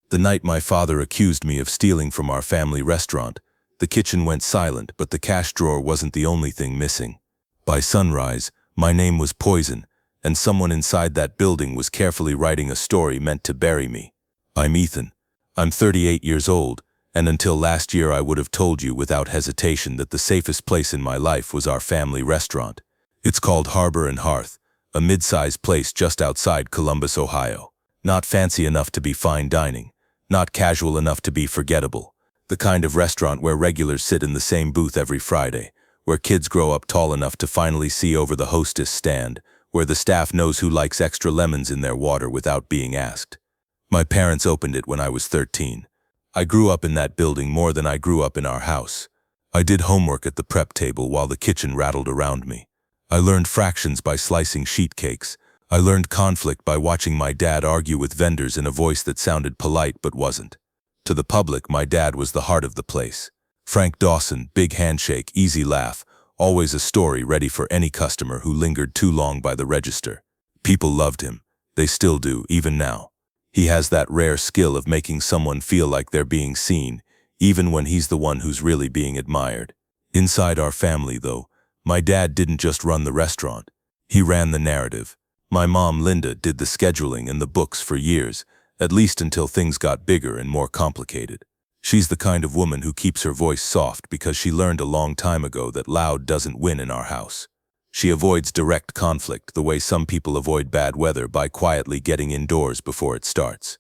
The night my father accused me of stealing from our family restaurant, the kitchen went silent, but the cash drawer wasn't the only thing missing. By sunrise, my name was poison, and someone inside that building was carefully writing a story meant to bury me. I'm Ethan. I'm 38 years old, and until last year I would have told you without hesitation that the safest place in my life was our family restaurant. It's called Harbor and Hearth, a mid-sized place just outside Columbus, Ohio. Not fancy enough to be fine dining, not casual enough to be forgettable. The kind of restaurant where regulars sit in the same booth every Friday, where kids grow up tall enough to finally see over the hostess stand, where the staff knows who likes extra lemons in their water without being asked. My parents opened it when I was 13. I grew up in that building more than I grew up in our house. I did homework at the prep table while the kitchen rattled around me. I learned fractions by slicing sheet cakes. I learned conflict by watching my dad argue with vendors in a voice that sounded polite but wasn't. To the public, my dad was the heart of the place. Frank Dawson, big handshake, easy laugh, always a story ready for any customer who lingered too long by the register. People loved him. They still do, even now. He has that rare skill of making someone feel like they're being seen, even when he's the one who's really being admired. Inside our family, though, my dad didn't just run the restaurant. He ran the narrative. My mom, Linda, did the scheduling and the books for years, at least until things got bigger and more complicated. She's the kind of woman who keeps her voice soft because she learned a long time ago that loud doesn't win in our house. She avoids direct conflict the way some people avoid bad weather by quietly getting indoors before it starts.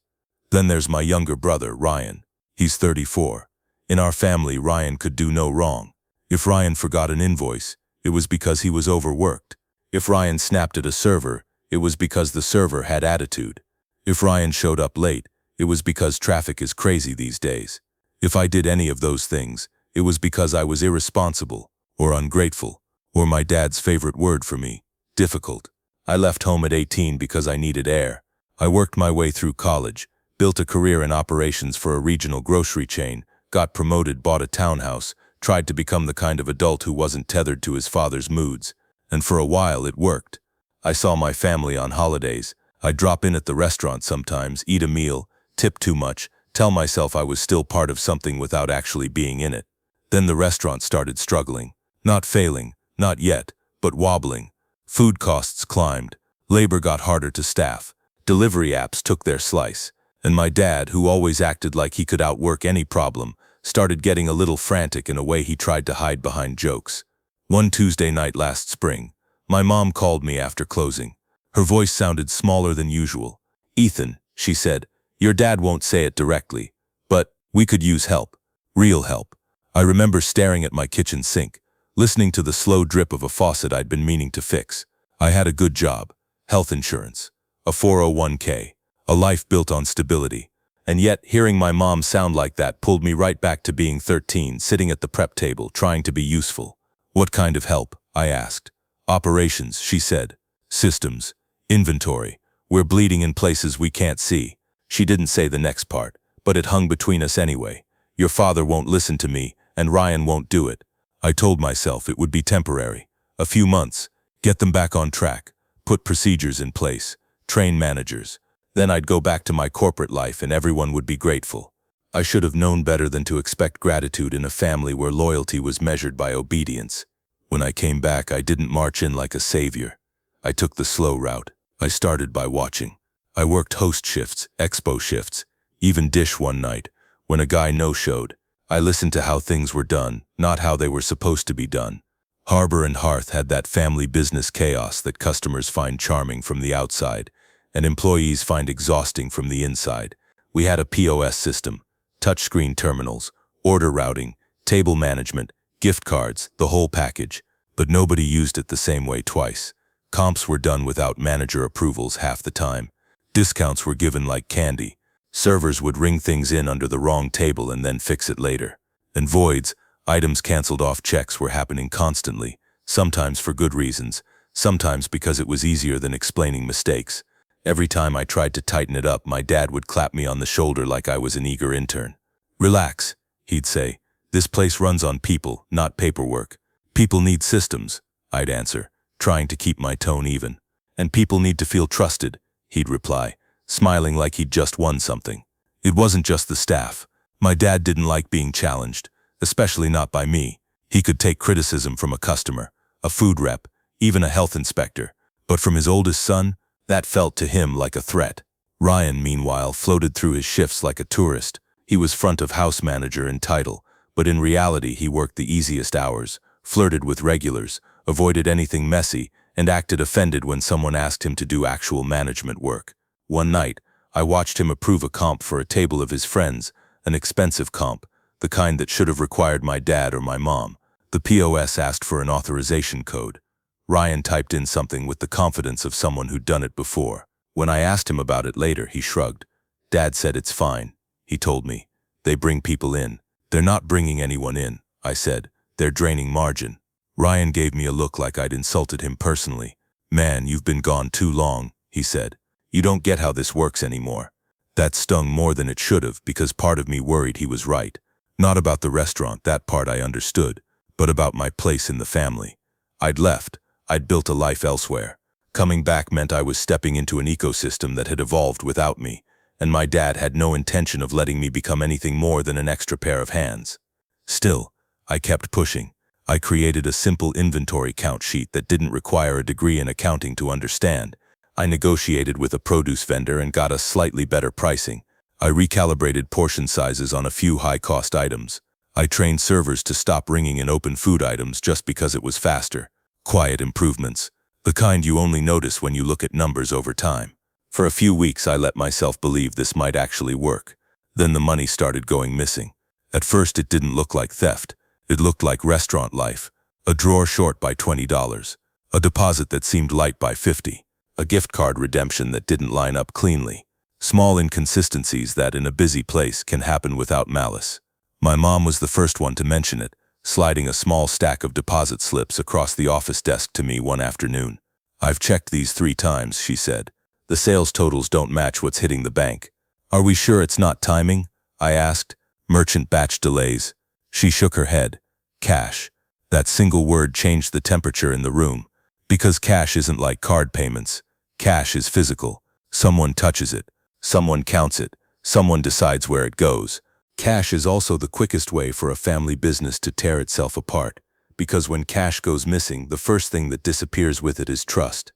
Then there's my younger brother, Ryan. He's 34. In our family, Ryan could do no wrong. If Ryan forgot an invoice, it was because he was overworked. If Ryan snapped at a server, it was because the server had attitude. If Ryan showed up late, it was because traffic is crazy these days. If I did any of those things, it was because I was irresponsible, or ungrateful, or my dad's favorite word for me, difficult. I left home at 18 because I needed air. I worked my way through college, built a career in operations for a regional grocery chain, got promoted, bought a townhouse, tried to become the kind of adult who wasn't tethered to his father's moods, and for a while it worked. I saw my family on holidays. I'd drop in at the restaurant sometimes, eat a meal, tip too much, tell myself I was still part of something without actually being in it. Then the restaurant started struggling. Not failing, not yet, but wobbling. Food costs climbed. Labor got harder to staff. Delivery apps took their slice. And my dad, who always acted like he could outwork any problem, started getting a little frantic in a way he tried to hide behind jokes. One Tuesday night last spring, my mom called me after closing. Her voice sounded smaller than usual. "Ethan," she said, "your dad won't say it directly, but we could use help. Real help." I remember staring at my kitchen sink, listening to the slow drip of a faucet I'd been meaning to fix. I had a good job, health insurance, a 401k, a life built on stability. And yet, hearing my mom sound like that pulled me right back to being 13, sitting at the prep table, trying to be useful. "What kind of help?" I asked. "Operations," she said. "Systems. Inventory. We're bleeding in places we can't see." She didn't say the next part, but it hung between us anyway. "Your father won't listen to me, and Ryan won't do it." I told myself it would be temporary. A few months. Get them back on track. Put procedures in place. Train managers. Then I'd go back to my corporate life and everyone would be grateful. I should have known better than to expect gratitude in a family where loyalty was measured by obedience. When I came back, I didn't march in like a savior. I took the slow route. I started by watching. I worked host shifts, expo shifts, even dish one night. When a guy no-showed, I listened to how things were done, not how they were supposed to be done. Harbor and Hearth had that family business chaos that customers find charming from the outside, and employees find exhausting from the inside. We had a POS system, touchscreen terminals, order routing, table management, gift cards, the whole package, but nobody used it the same way twice. Comps were done without manager approvals half the time. Discounts were given like candy. Servers would ring things in under the wrong table and then fix it later. And voids, items canceled off checks, were happening constantly, sometimes for good reasons, sometimes because it was easier than explaining mistakes. Every time I tried to tighten it up, my dad would clap me on the shoulder like I was an eager intern. "Relax," he'd say. "This place runs on people, not paperwork. People need systems," I'd answer, trying to keep my tone even. "And people need to feel trusted," he'd reply, smiling like he'd just won something. It wasn't just the staff. My dad didn't like being challenged, especially not by me. He could take criticism from a customer, a food rep, even a health inspector. But from his oldest son, that felt to him like a threat. Ryan, meanwhile, floated through his shifts like a tourist. He was front of house manager in title, but in reality he worked the easiest hours, flirted with regulars, avoided anything messy, and acted offended when someone asked him to do actual management work. One night, I watched him approve a comp for a table of his friends, an expensive comp, the kind that should have required my dad or my mom. The POS asked for an authorization code. Ryan typed in something with the confidence of someone who'd done it before. When I asked him about it later, he shrugged. Dad said it's fine, he told me. They bring people in. They're not bringing anyone in, I said. They're draining margin. Ryan gave me a look like I'd insulted him personally. Man, you've been gone too long, he said. You don't get how this works anymore. That stung more than it should have because part of me worried he was right. Not about the restaurant, that part I understood, but about my place in the family. I'd left. I'd built a life elsewhere. Coming back meant I was stepping into an ecosystem that had evolved without me, and my dad had no intention of letting me become anything more than an extra pair of hands. Still, I kept pushing. I created a simple inventory count sheet that didn't require a degree in accounting to understand. I negotiated with a produce vendor and got us slightly better pricing. I recalibrated portion sizes on a few high-cost items. I trained servers to stop ringing in open food items just because it was faster. Quiet improvements, the kind you only notice when you look at numbers over time. For a few weeks I let myself believe this might actually work. Then the money started going missing. At first it didn't look like theft. It looked like restaurant life. A drawer short by $20. A deposit that seemed light by $50. A gift card redemption that didn't line up cleanly. Small inconsistencies that in a busy place can happen without malice. My mom was the first one to mention it, sliding a small stack of deposit slips across the office desk to me one afternoon. I've checked these 3 times, she said. The sales totals don't match what's hitting the bank. Are we sure it's not timing? I asked. Merchant batch delays. She shook her head. Cash. That single word changed the temperature in the room. Because cash isn't like card payments. Cash is physical. Someone touches it. Someone counts it. Someone decides where it goes. Cash is also the quickest way for a family business to tear itself apart, because when cash goes missing, the first thing that disappears with it is trust.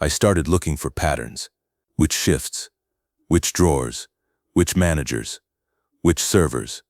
I started looking for patterns. Which shifts? Which drawers? Which managers? Which servers?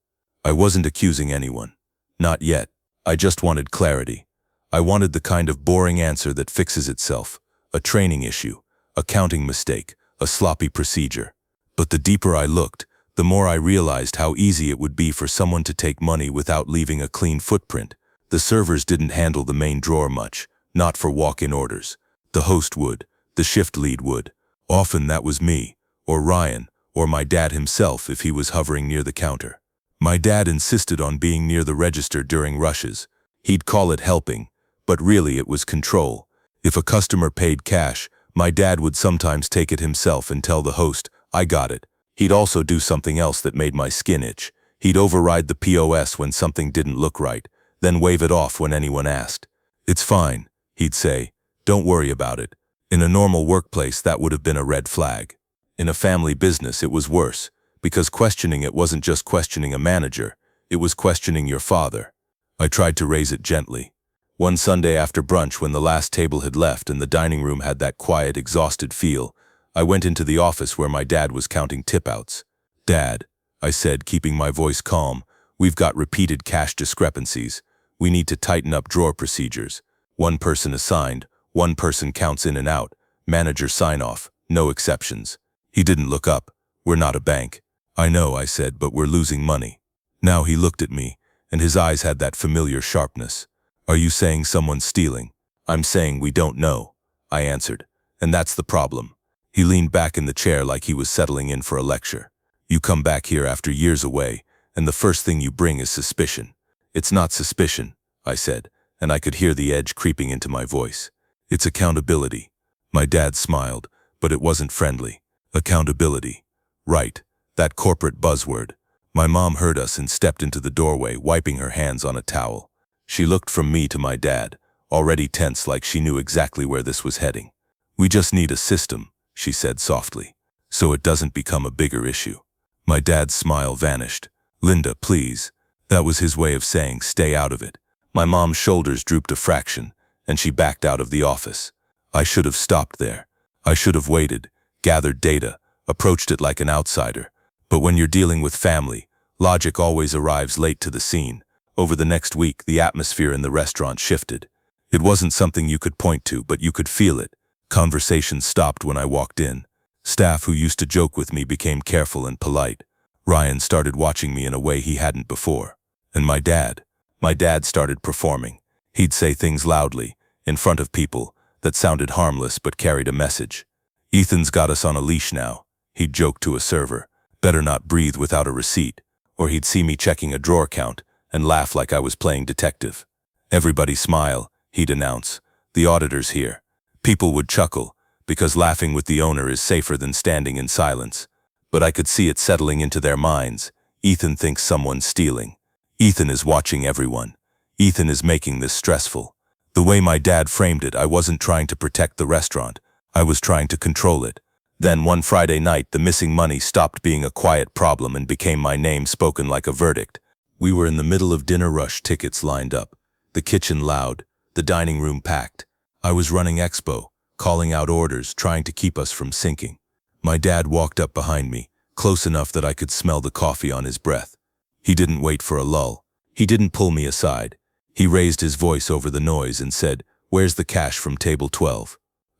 I wasn't accusing anyone. Not yet. I just wanted clarity. I wanted the kind of boring answer that fixes itself. A training issue, a counting mistake, a sloppy procedure. But the deeper I looked, the more I realized how easy it would be for someone to take money without leaving a clean footprint. The servers didn't handle the main drawer much, not for walk-in orders. The host would, the shift lead would. Often that was me, or Ryan, or my dad himself if he was hovering near the counter. My dad insisted on being near the register during rushes. He'd call it helping, but really it was control. If a customer paid cash, my dad would sometimes take it himself and tell the host, "I got it." He'd also do something else that made my skin itch. He'd override the POS when something didn't look right, then wave it off when anyone asked. "It's fine," he'd say. "Don't worry about it." In a normal workplace, that would have been a red flag. In a family business, it was worse, because questioning it wasn't just questioning a manager, it was questioning your father. I tried to raise it gently. One Sunday after brunch, when the last table had left and the dining room had that quiet, exhausted feel, I went into the office where my dad was counting tip-outs. "Dad," I said, keeping my voice calm, "we've got repeated cash discrepancies. We need to tighten up drawer procedures. One person assigned, one person counts in and out, manager sign-off, no exceptions." He didn't look up. "We're not a bank." "I know," I said, "but we're losing money." Now he looked at me, and his eyes had that familiar sharpness. "Are you saying someone's stealing?" "I'm saying we don't know," I answered, "and that's the problem." He leaned back in the chair like he was settling in for a lecture. "You come back here after years away, and the first thing you bring is suspicion." "It's not suspicion," I said, and I could hear the edge creeping into my voice. "It's accountability." My dad smiled, but it wasn't friendly. Accountability. Right, that corporate buzzword. My mom heard us and stepped into the doorway, wiping her hands on a towel. She looked from me to my dad, already tense like she knew exactly where this was heading. "We just need a system," she said softly, "so it doesn't become a bigger issue." My dad's smile vanished. "Linda, please." That was his way of saying, "Stay out of it." My mom's shoulders drooped a fraction, and she backed out of the office. I should have stopped there. I should have waited, gathered data, approached it like an outsider. But when you're dealing with family, logic always arrives late to the scene. Over the next week, the atmosphere in the restaurant shifted. It wasn't something you could point to, but you could feel it. Conversations stopped when I walked in. Staff who used to joke with me became careful and polite. Ryan started watching me in a way he hadn't before. And my dad started performing. He'd say things loudly, in front of people, that sounded harmless but carried a message. "Ethan's got us on a leash now," he'd joke to a server. "Better not breathe without a receipt." Or he'd see me checking a drawer count and laugh like I was playing detective. "Everybody smile," he'd announce. "The auditor's here." People would chuckle, because laughing with the owner is safer than standing in silence. But I could see it settling into their minds. Ethan thinks someone's stealing. Ethan is watching everyone. Ethan is making this stressful. The way my dad framed it, I wasn't trying to protect the restaurant. I was trying to control it. Then one Friday night, the missing money stopped being a quiet problem and became my name spoken like a verdict. We were in the middle of dinner rush, tickets lined up, the kitchen loud, the dining room packed. I was running expo, calling out orders, trying to keep us from sinking. My dad walked up behind me, close enough that I could smell the coffee on his breath. He didn't wait for a lull. He didn't pull me aside. He raised his voice over the noise and said, "Where's the cash from table 12?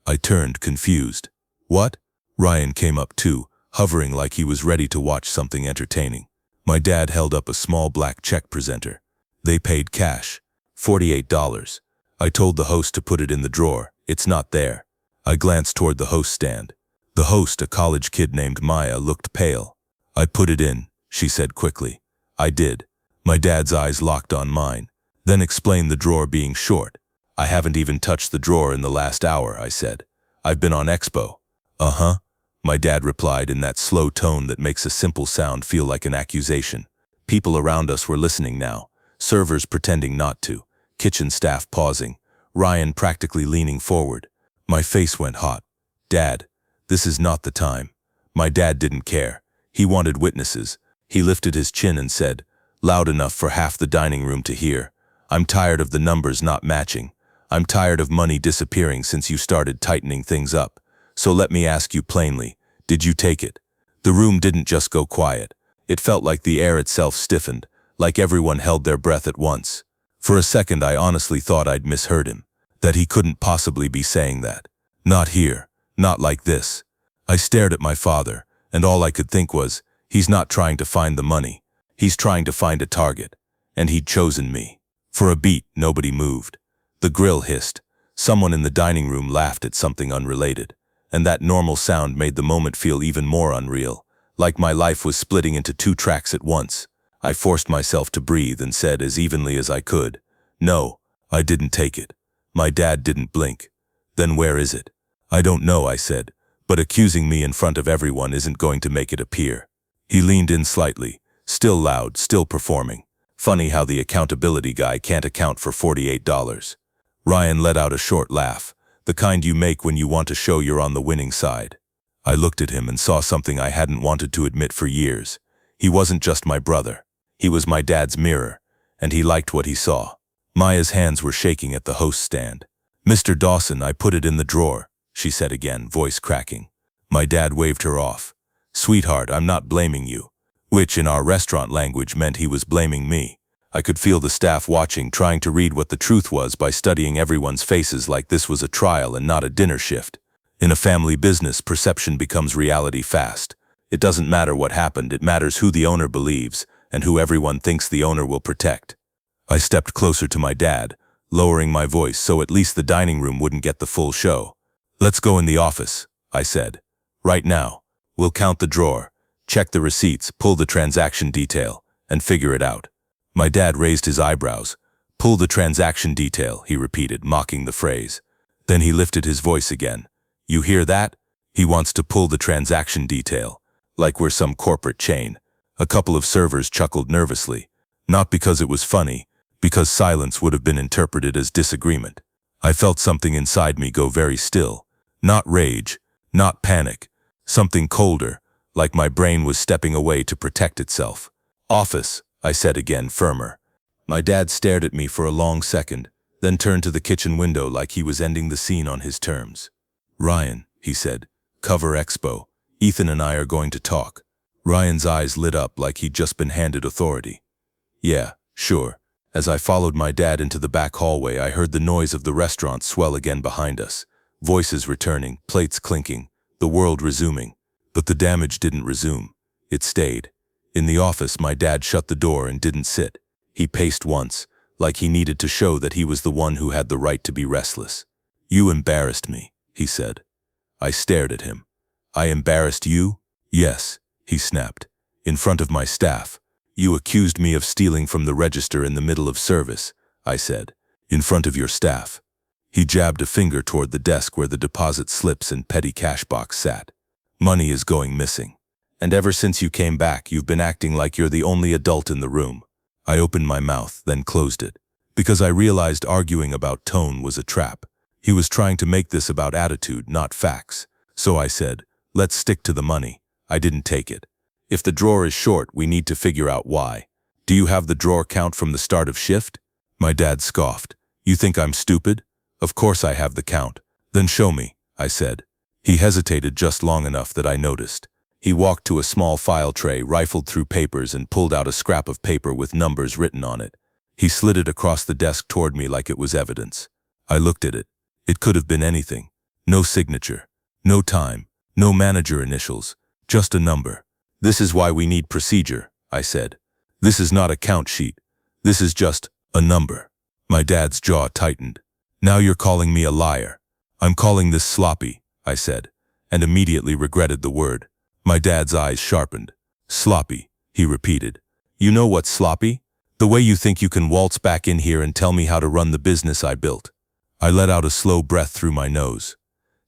I turned, confused. "What?" Ryan came up too, hovering like he was ready to watch something entertaining. My dad held up a small black check presenter. "They paid cash. $48. I told the host to put it in the drawer. It's not there." I glanced toward the host stand. The host, a college kid named Maya, looked pale. "I put it in," she said quickly. "I did." My dad's eyes locked on mine. "Then explain the drawer being short." "I haven't even touched the drawer in the last hour," I said. "I've been on expo." "Uh-huh," my dad replied in that slow tone that makes a simple sound feel like an accusation. People around us were listening now, servers pretending not to, kitchen staff pausing, Ryan practically leaning forward. My face went hot. "Dad, this is not the time." My dad didn't care. He wanted witnesses. He lifted his chin and said, loud enough for half the dining room to hear, "I'm tired of the numbers not matching. I'm tired of money disappearing since you started tightening things up. So let me ask you plainly, did you take it?" The room didn't just go quiet. It felt like the air itself stiffened, like everyone held their breath at once. For a second I honestly thought I'd misheard him, that he couldn't possibly be saying that. Not here, not like this. I stared at my father, and all I could think was, he's not trying to find the money. He's trying to find a target. And he'd chosen me. For a beat, nobody moved. The grill hissed. Someone in the dining room laughed at something unrelated. And that normal sound made the moment feel even more unreal, like my life was splitting into two tracks at once. I forced myself to breathe and said as evenly as I could, "No, I didn't take it." My dad didn't blink. "Then where is it?" "I don't know," I said, "but accusing me in front of everyone isn't going to make it appear." He leaned in slightly, still loud, still performing. Funny how the accountability guy can't account for $48. Ryan let out a short laugh, the kind you make when you want to show you're on the winning side. I looked at him and saw something I hadn't wanted to admit for years. He wasn't just my brother. He was my dad's mirror, and he liked what he saw. Maya's hands were shaking at the host stand. "Mr. Dawson, I put it in the drawer," she said again, voice cracking. My dad waved her off. "Sweetheart, I'm not blaming you," which in our restaurant language meant he was blaming me. I could feel the staff watching, trying to read what the truth was by studying everyone's faces like this was a trial and not a dinner shift. In a family business, perception becomes reality fast. It doesn't matter what happened, it matters who the owner believes and who everyone thinks the owner will protect. I stepped closer to my dad, lowering my voice so at least the dining room wouldn't get the full show. "Let's go in the office," I said. "Right now. We'll count the drawer, check the receipts, pull the transaction detail, and figure it out." My dad raised his eyebrows. "Pull the transaction detail," he repeated, mocking the phrase. Then he lifted his voice again. "You hear that? He wants to pull the transaction detail, like we're some corporate chain." A couple of servers chuckled nervously, not because it was funny, because silence would have been interpreted as disagreement. I felt something inside me go very still. Not rage, not panic, something colder, like my brain was stepping away to protect itself. "Office," I said again, firmer. My dad stared at me for a long second, then turned to the kitchen window like he was ending the scene on his terms. "Ryan," he said, "cover Expo. Ethan and I are going to talk." Ryan's eyes lit up like he'd just been handed authority. "Yeah, sure." As I followed my dad into the back hallway, I heard the noise of the restaurant swell again behind us. Voices returning, plates clinking, the world resuming. But the damage didn't resume. It stayed. In the office, my dad shut the door and didn't sit. He paced once, like he needed to show that he was the one who had the right to be restless. "You embarrassed me," he said. I stared at him. "I embarrassed you?" "Yes," he snapped. "In front of my staff. You accused me of stealing from the register in the middle of service," I said. "In front of your staff." He jabbed a finger toward the desk where the deposit slips and petty cash box sat. "Money is going missing. And ever since you came back, you've been acting like you're the only adult in the room." I opened my mouth, then closed it, because I realized arguing about tone was a trap. He was trying to make this about attitude, not facts. So I said, "Let's stick to the money. I didn't take it. If the drawer is short, we need to figure out why. Do you have the drawer count from the start of shift?" My dad scoffed. "You think I'm stupid? Of course I have the count." "Then show me," I said. He hesitated just long enough that I noticed. He walked to a small file tray, rifled through papers, and pulled out a scrap of paper with numbers written on it. He slid it across the desk toward me like it was evidence. I looked at it. It could have been anything. No signature. No time. No manager initials. Just a number. "This is why we need procedure," I said. "This is not a count sheet. This is just a number." My dad's jaw tightened. "Now you're calling me a liar." "I'm calling this sloppy," I said, and immediately regretted the word. My dad's eyes sharpened. "Sloppy," he repeated. "You know what's sloppy? The way you think you can waltz back in here and tell me how to run the business I built." I let out a slow breath through my nose.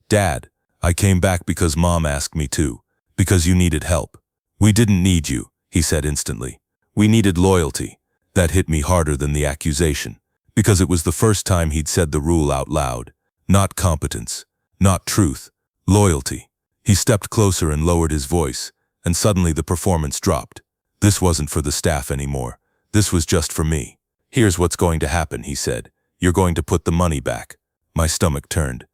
"Dad, I came back because Mom asked me to, because you needed help." "We didn't need you," he said instantly. "We needed loyalty." That hit me harder than the accusation, because it was the first time he'd said the rule out loud. Not competence, not truth, loyalty. He stepped closer and lowered his voice, and suddenly the performance dropped. This wasn't for the staff anymore. This was just for me. "Here's what's going to happen," he said. "You're going to put the money back." My stomach turned.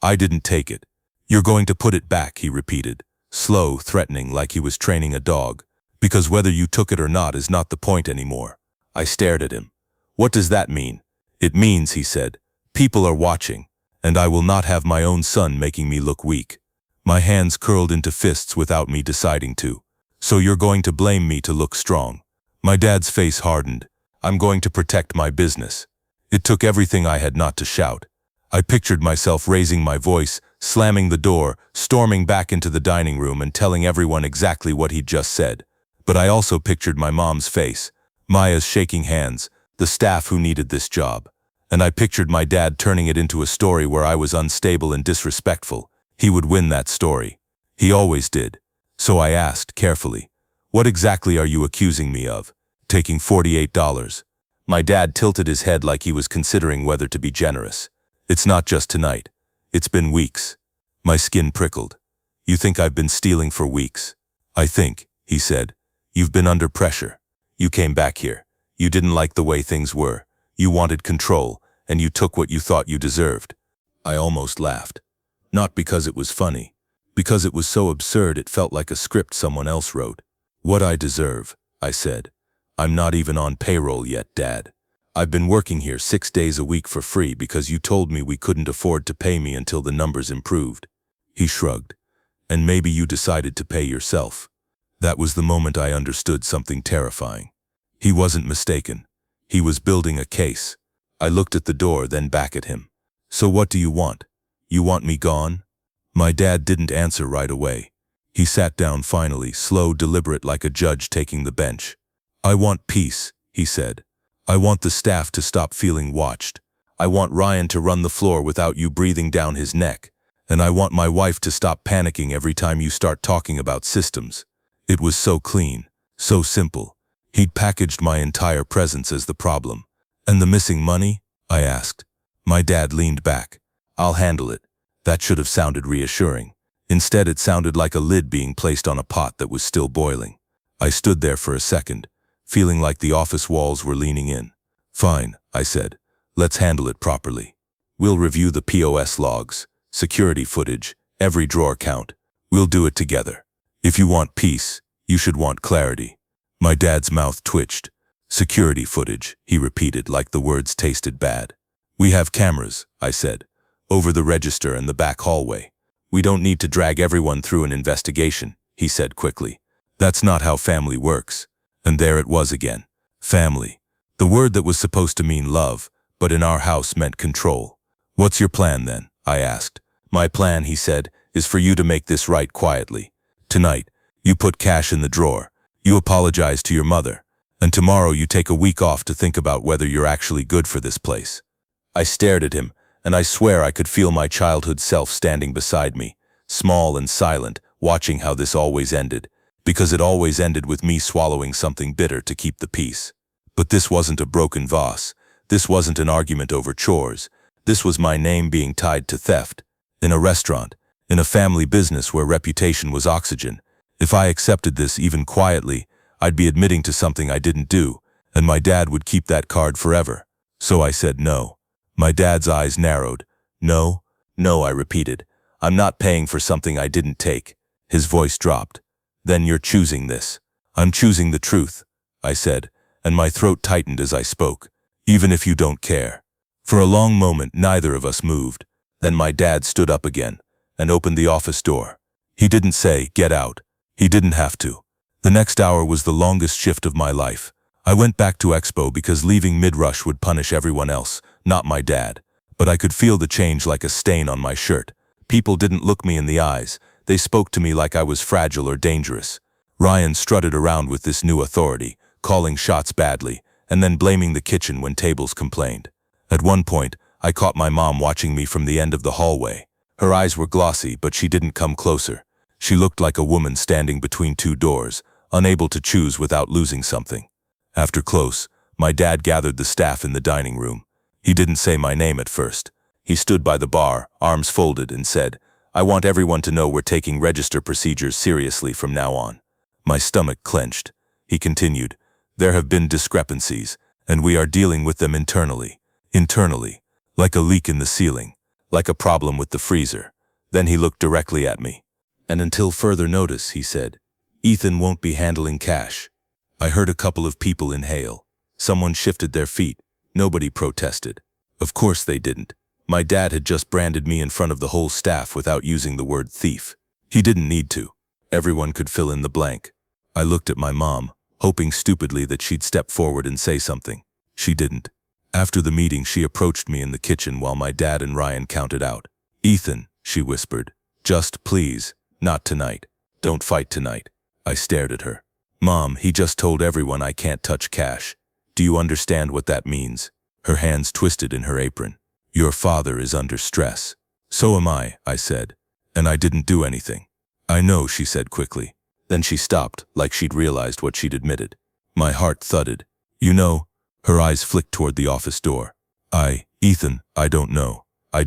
"I didn't take it." "You're going to put it back," he repeated, slow, threatening, like he was training a dog. "Because whether you took it or not is not the point anymore." I stared at him. "What does that mean?" "It means," he said, "people are watching, and I will not have my own son making me look weak." My hands curled into fists without me deciding to. "So you're going to blame me to look strong?" My dad's face hardened. "I'm going to protect my business." It took everything I had not to shout. I pictured myself raising my voice, slamming the door, storming back into the dining room and telling everyone exactly what he'd just said. But I also pictured my mom's face, Maya's shaking hands, the staff who needed this job. And I pictured my dad turning it into a story where I was unstable and disrespectful. He would win that story. He always did. So I asked, carefully, "What exactly are you accusing me of?" "Taking $48. My dad tilted his head like he was considering whether to be generous. "It's not just tonight. It's been weeks." My skin prickled. "You think I've been stealing for weeks?" "I think," he said, "you've been under pressure. You came back here. You didn't like the way things were. You wanted control, and you took what you thought you deserved." I almost laughed. Not because it was funny. Because it was so absurd it felt like a script someone else wrote. "What I deserve," I said. "I'm not even on payroll yet, Dad. I've been working here 6 days a week for free because you told me we couldn't afford to pay me until the numbers improved." He shrugged. "And maybe you decided to pay yourself." That was the moment I understood something terrifying. He wasn't mistaken. He was building a case. I looked at the door, then back at him. "So what do you want? You want me gone?" My dad didn't answer right away. He sat down finally, slow, deliberate, like a judge taking the bench. "I want peace," he said. "I want the staff to stop feeling watched. I want Ryan to run the floor without you breathing down his neck. And I want my wife to stop panicking every time you start talking about systems." It was so clean, so simple. He'd packaged my entire presence as the problem. "And the missing money?" I asked. My dad leaned back. "I'll handle it." That should have sounded reassuring. Instead, it sounded like a lid being placed on a pot that was still boiling. I stood there for a second, feeling like the office walls were leaning in. "Fine," I said. "Let's handle it properly. We'll review the POS logs, security footage, every drawer count. We'll do it together. If you want peace, you should want clarity." My dad's mouth twitched. "Security footage," he repeated like the words tasted bad. "We have cameras," I said, "over the register and the back hallway. We don't need to drag everyone through an investigation," he said quickly. "That's not how family works." And there it was again. Family. The word that was supposed to mean love, but in our house meant control. "What's your plan then?" I asked. "My plan," he said, "is for you to make this right quietly. Tonight, you put cash in the drawer. You apologize to your mother. And tomorrow you take a week off to think about whether you're actually good for this place." I stared at him, and I swear I could feel my childhood self standing beside me, small and silent, watching how this always ended, because it always ended with me swallowing something bitter to keep the peace. But this wasn't a broken vase. This wasn't an argument over chores. This was my name being tied to theft. In a restaurant, in a family business where reputation was oxygen. If I accepted this even quietly, I'd be admitting to something I didn't do, and my dad would keep that card forever. So I said no. My dad's eyes narrowed. "No, no," I repeated. "I'm not paying for something I didn't take." His voice dropped. "Then you're choosing this." "I'm choosing the truth," I said, and my throat tightened as I spoke. "Even if you don't care." For a long moment, neither of us moved. Then my dad stood up again and opened the office door. He didn't say, "Get out." He didn't have to. The next hour was the longest shift of my life. I went back to Expo because leaving mid-rush would punish everyone else, not my dad. But I could feel the change like a stain on my shirt. People didn't look me in the eyes. They spoke to me like I was fragile or dangerous. Ryan strutted around with this new authority, calling shots badly, and then blaming the kitchen when tables complained. At one point, I caught my mom watching me from the end of the hallway. Her eyes were glossy, but she didn't come closer. She looked like a woman standing between two doors, unable to choose without losing something. After close, my dad gathered the staff in the dining room. He didn't say my name at first. He stood by the bar, arms folded, and said, "I want everyone to know we're taking register procedures seriously from now on." My stomach clenched. He continued, "There have been discrepancies, and we are dealing with them internally. Internally. Like a leak in the ceiling. Like a problem with the freezer." Then he looked directly at me. "And until further notice," he said, "Ethan won't be handling cash." I heard a couple of people inhale. Someone shifted their feet. Nobody protested. Of course they didn't. My dad had just branded me in front of the whole staff without using the word thief. He didn't need to. Everyone could fill in the blank. I looked at my mom, hoping stupidly that she'd step forward and say something. She didn't. After the meeting, she approached me in the kitchen while my dad and Ryan counted out. "Ethan," she whispered, "just please, not tonight. Don't fight tonight." I stared at her. "Mom, he just told everyone I can't touch cash. Do you understand what that means?" Her hands twisted in her apron. "Your father is under stress." "So am I said. "And I didn't do anything." "I know," she said quickly. Then she stopped, like she'd realized what she'd admitted. My heart thudded. "You know," her eyes flicked toward the office door. Ethan, I don't know. I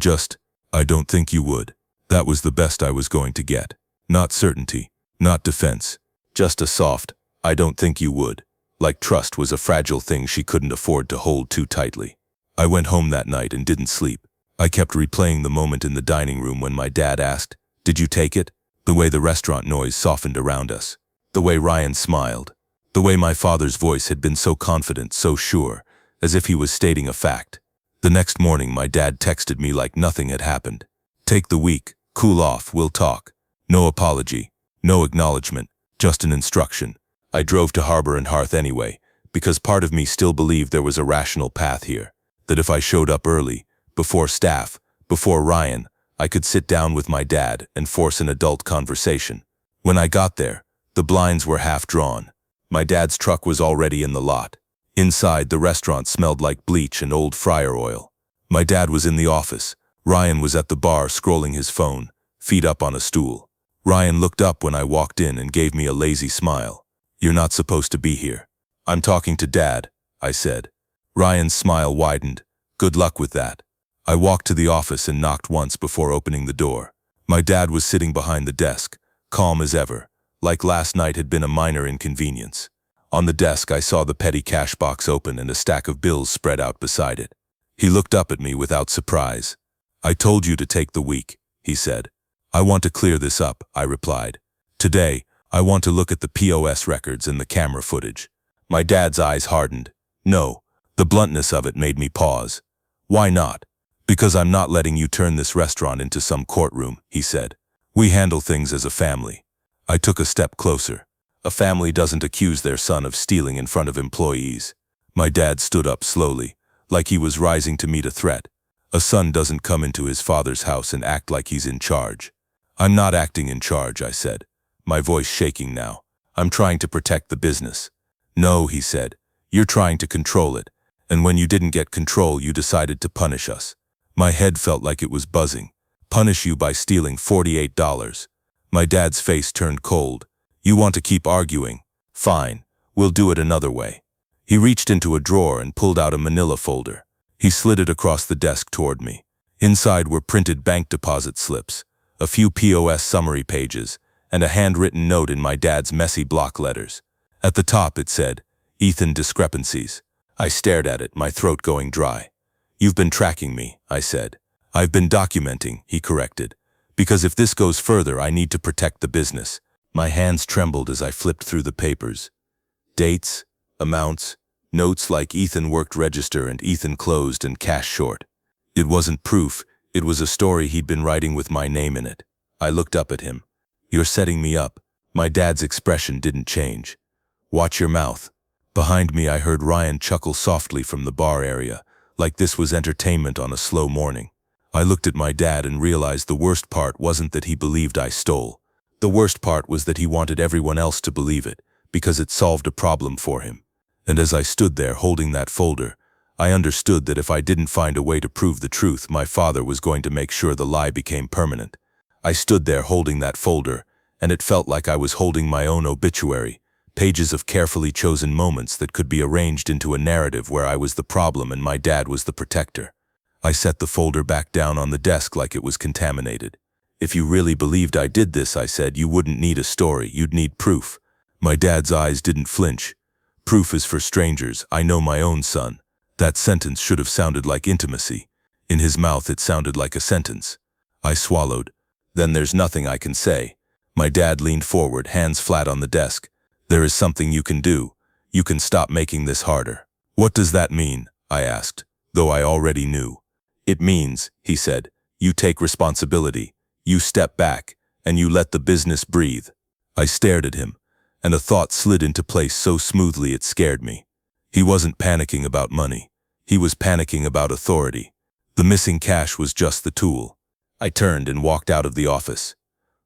don't think you would." That was the best I was going to get. Not certainty, not defense. Just a soft, "I don't think you would." Like trust was a fragile thing she couldn't afford to hold too tightly. I went home that night and didn't sleep. I kept replaying the moment in the dining room when my dad asked, "Did you take it?" The way the restaurant noise softened around us. The way Ryan smiled. The way my father's voice had been so confident, so sure, as if he was stating a fact. The next morning my dad texted me like nothing had happened. "Take the week, cool off, we'll talk." No apology, no acknowledgement, just an instruction. I drove to Harbor and Hearth anyway, because part of me still believed there was a rational path here. That if I showed up early, before staff, before Ryan, I could sit down with my dad and force an adult conversation. When I got there, the blinds were half drawn. My dad's truck was already in the lot. Inside, the restaurant smelled like bleach and old fryer oil. My dad was in the office. Ryan was at the bar scrolling his phone, feet up on a stool. Ryan looked up when I walked in and gave me a lazy smile. "You're not supposed to be here." "I'm talking to Dad," I said. Ryan's smile widened. "Good luck with that." I walked to the office and knocked once before opening the door. My dad was sitting behind the desk, calm as ever, like last night had been a minor inconvenience. On the desk, I saw the petty cash box open and a stack of bills spread out beside it. He looked up at me without surprise. "I told you to take the week," he said. "I want to clear this up," I replied. "Today, I want to look at the POS records and the camera footage." My dad's eyes hardened. "No." The bluntness of it made me pause. "Why not?" "Because I'm not letting you turn this restaurant into some courtroom," he said. "We handle things as a family." I took a step closer. A family doesn't accuse their son of stealing in front of employees. My dad stood up slowly, like he was rising to meet a threat. A son doesn't come into his father's house and act like he's in charge. "I'm not acting in charge," I said, my voice shaking now. "I'm trying to protect the business." "No," he said, "you're trying to control it, and when you didn't get control, you decided to punish us." My head felt like it was buzzing. "Punish you by stealing $48. My dad's face turned cold. "You want to keep arguing? Fine, we'll do it another way." He reached into a drawer and pulled out a manila folder. He slid it across the desk toward me. Inside were printed bank deposit slips, a few POS summary pages, and a handwritten note in my dad's messy block letters. At the top it said, "Ethan Discrepancies." I stared at it, my throat going dry. "You've been tracking me," I said. "I've been documenting," he corrected. "Because if this goes further, I need to protect the business." My hands trembled as I flipped through the papers. Dates, amounts, notes like Ethan worked register and Ethan closed and cash short. It wasn't proof, it was a story he'd been writing with my name in it. I looked up at him. "You're setting me up." My dad's expression didn't change. "Watch your mouth." Behind me I heard Ryan chuckle softly from the bar area, like this was entertainment on a slow morning. I looked at my dad and realized the worst part wasn't that he believed I stole. The worst part was that he wanted everyone else to believe it, because it solved a problem for him. And as I stood there holding that folder, I understood that if I didn't find a way to prove the truth, my father was going to make sure the lie became permanent. I stood there holding that folder, and it felt like I was holding my own obituary, pages of carefully chosen moments that could be arranged into a narrative where I was the problem and my dad was the protector. I set the folder back down on the desk like it was contaminated. "If you really believed I did this," I said, "you wouldn't need a story, you'd need proof." My dad's eyes didn't flinch. "Proof is for strangers, I know my own son." That sentence should have sounded like intimacy. In his mouth it sounded like a sentence. I swallowed. "Then there's nothing I can say." My dad leaned forward, hands flat on the desk. "There is something you can do. You can stop making this harder." "What does that mean?" I asked, though I already knew. "It means," he said, "you take responsibility. You step back, and you let the business breathe." I stared at him, and a thought slid into place so smoothly it scared me. He wasn't panicking about money. He was panicking about authority. The missing cash was just the tool. I turned and walked out of the office.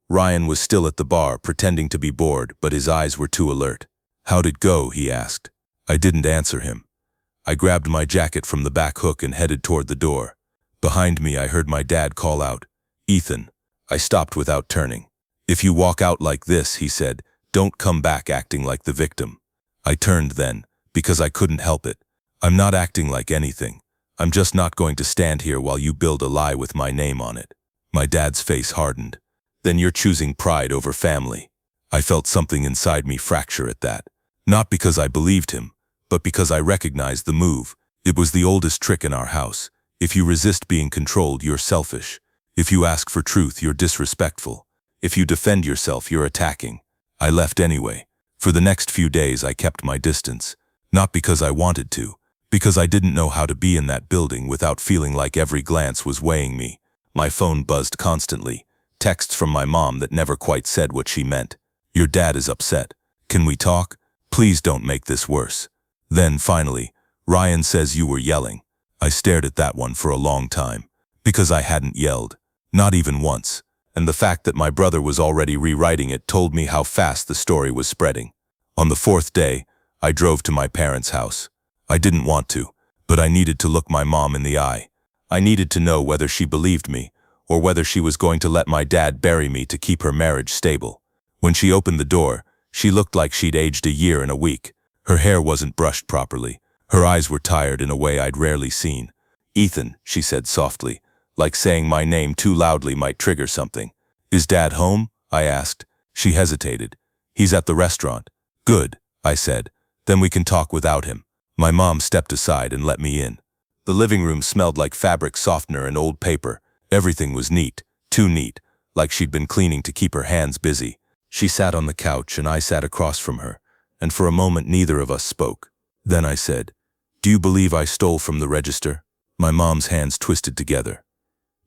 Ryan was still at the bar, pretending to be bored, but his eyes were too alert. "How'd it go?" he asked. I didn't answer him. I grabbed my jacket from the back hook and headed toward the door. Behind me, I heard my dad call out, "Ethan." I stopped without turning. "If you walk out like this," he said, "don't come back acting like the victim." I turned then, because I couldn't help it. "I'm not acting like anything. I'm just not going to stand here while you build a lie with my name on it." My dad's face hardened. "Then you're choosing pride over family." I felt something inside me fracture at that. Not because I believed him, but because I recognized the move. It was the oldest trick in our house. If you resist being controlled, you're selfish. If you ask for truth, you're disrespectful. If you defend yourself, you're attacking. I left anyway. For the next few days, I kept my distance. Not because I wanted to, because I didn't know how to be in that building without feeling like every glance was weighing me. My phone buzzed constantly. Texts from my mom that never quite said what she meant. "Your dad is upset. Can we talk? Please don't make this worse." Then, finally, "Ryan says you were yelling." I stared at that one for a long time, because I hadn't yelled. Not even once. And the fact that my brother was already rewriting it told me how fast the story was spreading. On the fourth day, I drove to my parents' house. I didn't want to, but I needed to look my mom in the eye. I needed to know whether she believed me, or whether she was going to let my dad bury me to keep her marriage stable. When she opened the door, she looked like she'd aged a year and a week. Her hair wasn't brushed properly. Her eyes were tired in a way I'd rarely seen. "Ethan," she said softly, like saying my name too loudly might trigger something. Is Dad home? I asked. She hesitated. He's at the restaurant. Good, I said. Then we can talk without him. My mom stepped aside and let me in. The living room smelled like fabric softener and old paper. Everything was neat, too neat, like she'd been cleaning to keep her hands busy. She sat on the couch and I sat across from her, and for a moment neither of us spoke. Then I said, "Do you believe I stole from the register?" My mom's hands twisted together.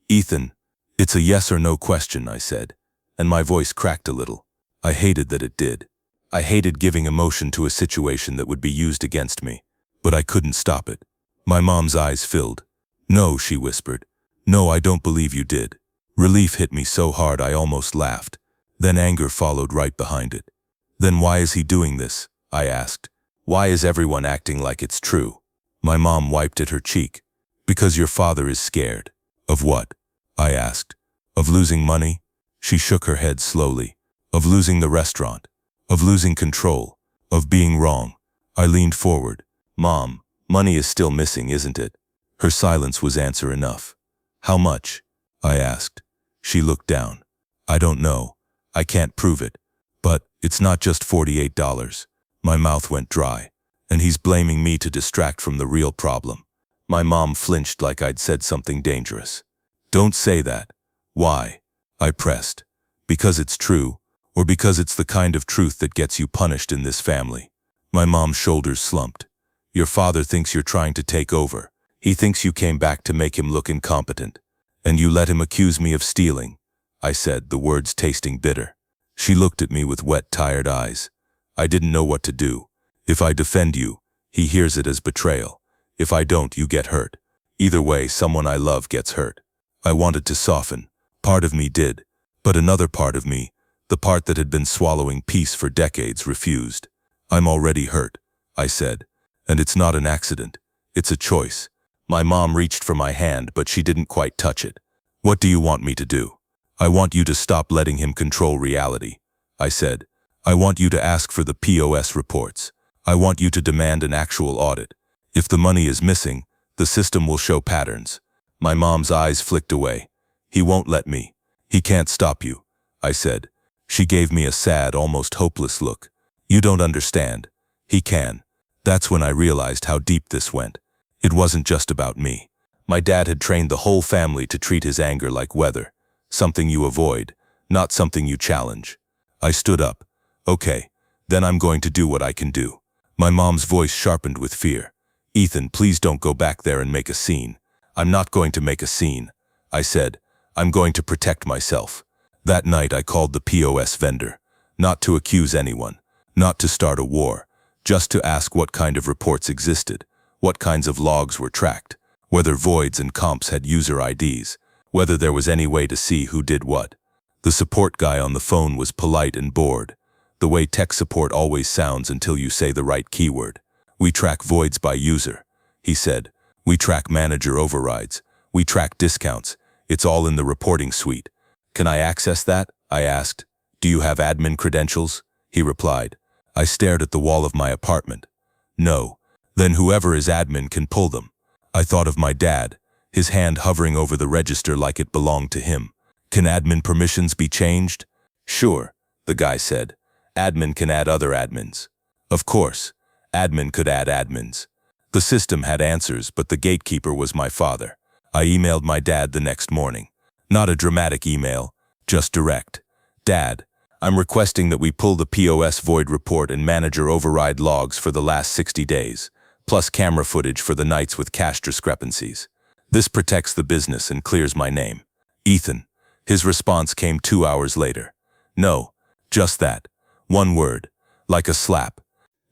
"Ethan, it's a yes or no question," I said, and my voice cracked a little. I hated that it did. I hated giving emotion to a situation that would be used against me, but I couldn't stop it. My mom's eyes filled. "No," she whispered. "No, I don't believe you did." Relief hit me so hard I almost laughed. Then anger followed right behind it. "Then why is he doing this?" I asked. "Why is everyone acting like it's true?" My mom wiped at her cheek. "Because your father is scared." "Of what?" I asked. "Of losing money?" She shook her head slowly. "Of losing the restaurant. Of losing control. Of being wrong." I leaned forward. "Mom, money is still missing, isn't it?" Her silence was answer enough. "How much?" I asked. She looked down. "I don't know. I can't prove it. But it's not just $48. My mouth went dry. "And he's blaming me to distract from the real problem." My mom flinched like I'd said something dangerous. "Don't say that." "Why?" I pressed. "Because it's true, or because it's the kind of truth that gets you punished in this family." My mom's shoulders slumped. "Your father thinks you're trying to take over. He thinks you came back to make him look incompetent. And you let him accuse me of stealing," I said, the words tasting bitter. She looked at me with wet, tired eyes. "I didn't know what to do. If I defend you, he hears it as betrayal. If I don't, you get hurt. Either way, someone I love gets hurt." I wanted to soften. Part of me did. But another part of me, the part that had been swallowing peace for decades, refused. "I'm already hurt," I said. "And it's not an accident. It's a choice." My mom reached for my hand, but she didn't quite touch it. "What do you want me to do?" "I want you to stop letting him control reality," I said. "I want you to ask for the POS reports. I want you to demand an actual audit. If the money is missing, the system will show patterns." My mom's eyes flicked away. "He won't let me. He can't stop you," I said. She gave me a sad, almost hopeless look. "You don't understand. He can." That's when I realized how deep this went. It wasn't just about me. My dad had trained the whole family to treat his anger like weather. Something you avoid, not something you challenge. I stood up. "Okay, then I'm going to do what I can do." My mom's voice sharpened with fear. "Ethan, please don't go back there and make a scene." "I'm not going to make a scene," I said. "I'm going to protect myself." That night I called the POS vendor. Not to accuse anyone, not to start a war, just to ask what kind of reports existed, what kinds of logs were tracked, whether voids and comps had user IDs, whether there was any way to see who did what. The support guy on the phone was polite and bored, the way tech support always sounds until you say the right keyword. "We track voids by user," he said. "We track manager overrides. We track discounts. It's all in the reporting suite." "Can I access that?" I asked. "Do you have admin credentials?" he replied. I stared at the wall of my apartment. "No." "Then whoever is admin can pull them." I thought of my dad, his hand hovering over the register like it belonged to him. "Can admin permissions be changed?" "Sure," the guy said. "Admin can add other admins." Of course, admin could add admins. The system had answers, but the gatekeeper was my father. I emailed my dad the next morning. Not a dramatic email, just direct. "Dad, I'm requesting that we pull the POS void report and manager override logs for the last 60 days, plus camera footage for the nights with cash discrepancies. This protects the business and clears my name. Ethan." His response came 2 hours later. "No, just that. One word, like a slap."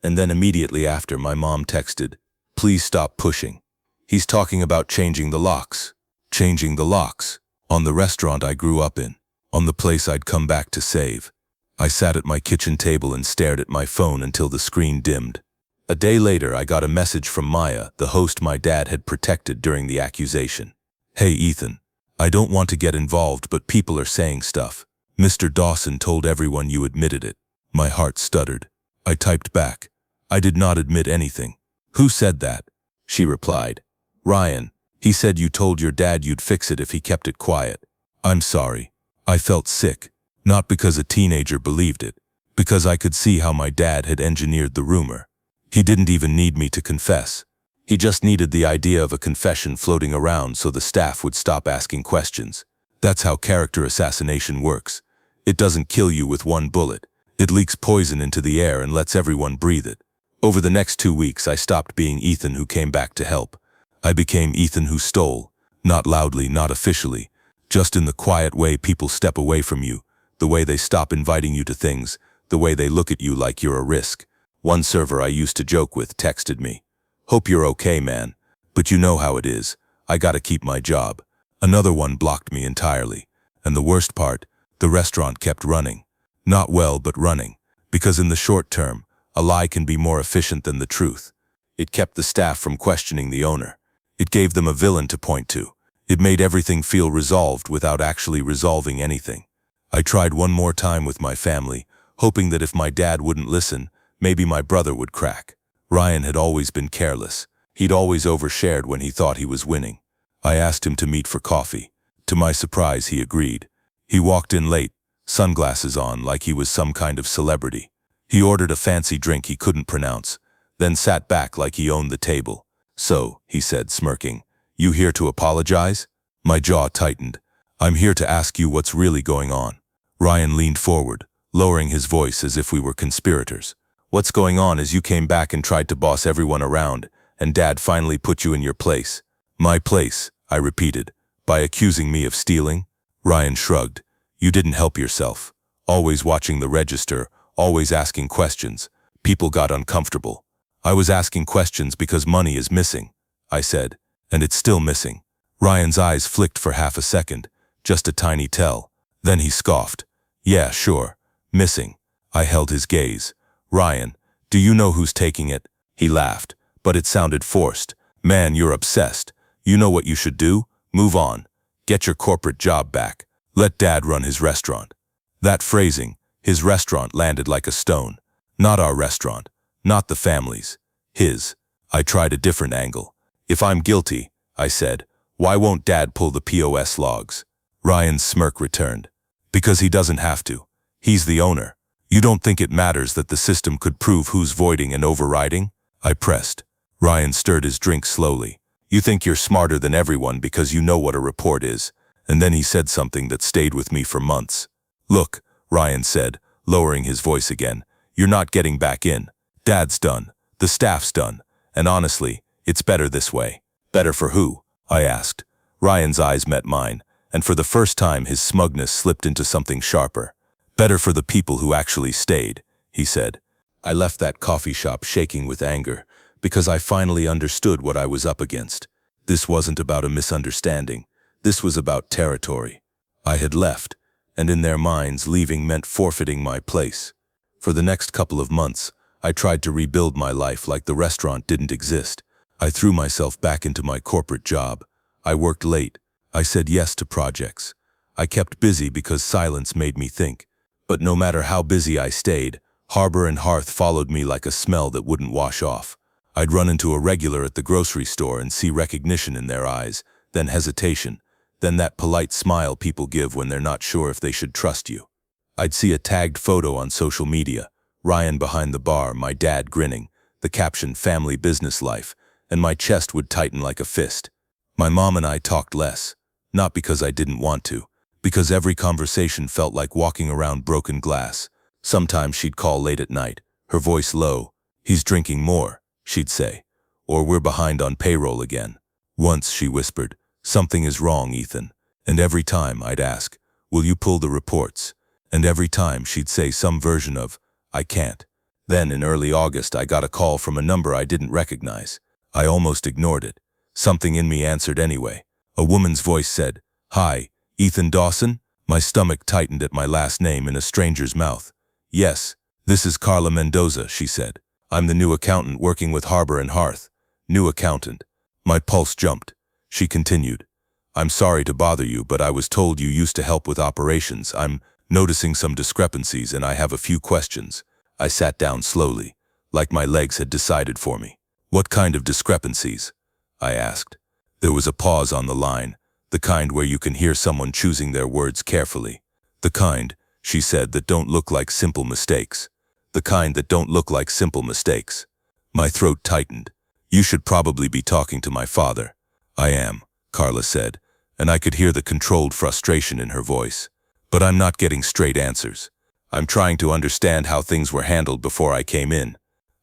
And then immediately after, my mom texted, "Please stop pushing. He's talking about changing the locks." Changing the locks. On the restaurant I grew up in. On the place I'd come back to save. I sat at my kitchen table and stared at my phone until the screen dimmed. A day later, I got a message from Maya, the host my dad had protected during the accusation. "Hey, Ethan. I don't want to get involved, but people are saying stuff. Mr. Dawson told everyone you admitted it." My heart stuttered. I typed back, "I did not admit anything." "Who said that?" She replied, "Ryan. He said you told your dad you'd fix it if he kept it quiet." "I'm sorry. I felt sick, not because a teenager believed it, because I could see how my dad had engineered the rumor. He didn't even need me to confess. He just needed the idea of a confession floating around so the staff would stop asking questions. That's how character assassination works. It doesn't kill you with one bullet. It leaks poison into the air and lets everyone breathe it. Over the next 2 weeks, I stopped being Ethan who came back to help. I became Ethan who stole. Not loudly, not officially. Just in the quiet way people step away from you, the way they stop inviting you to things, the way they look at you like you're a risk. One server I used to joke with texted me, "Hope you're okay, man. But you know how it is. I gotta keep my job." Another one blocked me entirely. And the worst part, the restaurant kept running. Not well, but running. Because in the short term, a lie can be more efficient than the truth. It kept the staff from questioning the owner. It gave them a villain to point to. It made everything feel resolved without actually resolving anything. I tried one more time with my family, hoping that if my dad wouldn't listen, maybe my brother would crack. Ryan had always been careless. He'd always overshared when he thought he was winning. I asked him to meet for coffee. To my surprise, he agreed. He walked in late, sunglasses on like he was some kind of celebrity. He ordered a fancy drink he couldn't pronounce, then sat back like he owned the table. "So," he said, smirking, "you here to apologize?" My jaw tightened. "I'm here to ask you what's really going on." Ryan leaned forward, lowering his voice as if we were conspirators. "What's going on is you came back and tried to boss everyone around, and Dad finally put you in your place." "My place," I repeated, "by accusing me of stealing?" Ryan shrugged. "You didn't help yourself. Always watching the register, always asking questions. People got uncomfortable. I was asking questions because money is missing," I said, "and it's still missing." Ryan's eyes flicked for half a second, just a tiny tell. Then he scoffed. "Yeah, sure. Missing." I held his gaze. "Ryan, do you know who's taking it?" He laughed, but it sounded forced. "Man, you're obsessed. You know what you should do? Move on. Get your corporate job back. Let Dad run his restaurant." That phrasing, his restaurant, landed like a stone. Not our restaurant. Not the family's. His. I tried a different angle. "If I'm guilty," I said, "why won't Dad pull the POS logs?" Ryan's smirk returned. "Because he doesn't have to. He's the owner. You don't think it matters that the system could prove who's voiding and overriding?" I pressed. Ryan stirred his drink slowly. "You think you're smarter than everyone because you know what a report is." And then he said something that stayed with me for months. "Look," Ryan said, lowering his voice again, "you're not getting back in. Dad's done. The staff's done. And honestly, it's better this way." "Better for who?" I asked. Ryan's eyes met mine, and for the first time his smugness slipped into something sharper. "Better for the people who actually stayed," he said. I left that coffee shop shaking with anger, because I finally understood what I was up against. This wasn't about a misunderstanding. This was about territory. I had left, and in their minds, leaving meant forfeiting my place. For the next couple of months, I tried to rebuild my life like the restaurant didn't exist. I threw myself back into my corporate job. I worked late. I said yes to projects. I kept busy because silence made me think. But no matter how busy I stayed, Harbor and Hearth followed me like a smell that wouldn't wash off. I'd run into a regular at the grocery store and see recognition in their eyes, then hesitation, then that polite smile people give when they're not sure if they should trust you. I'd see a tagged photo on social media, Ryan behind the bar, my dad grinning, the caption "Family Business Life," and my chest would tighten like a fist. My mom and I talked less, not because I didn't want to, because every conversation felt like walking around broken glass. Sometimes she'd call late at night, her voice low. "He's drinking more," she'd say, or "We're behind on payroll again." Once she whispered, "Something is wrong, Ethan." And every time I'd ask, "Will you pull the reports?" And every time she'd say some version of, "I can't." Then in early August I got a call from a number I didn't recognize. I almost ignored it. Something in me answered anyway. A woman's voice said, "Hi, Ethan Dawson?" My stomach tightened at my last name in a stranger's mouth. "Yes, this is Carla Mendoza," she said. "I'm the new accountant working with Harbor and Hearth." New accountant. My pulse jumped. She continued, "I'm sorry to bother you, but I was told you used to help with operations. I'm noticing some discrepancies and I have a few questions." I sat down slowly, like my legs had decided for me. "What kind of discrepancies?" I asked. There was a pause on the line, the kind where you can hear someone choosing their words carefully. The kind, she said, that don't look like simple mistakes. The kind that don't look like simple mistakes. My throat tightened. You should probably be talking to my father. I am, Carla said, and I could hear the controlled frustration in her voice. But I'm not getting straight answers. I'm trying to understand how things were handled before I came in.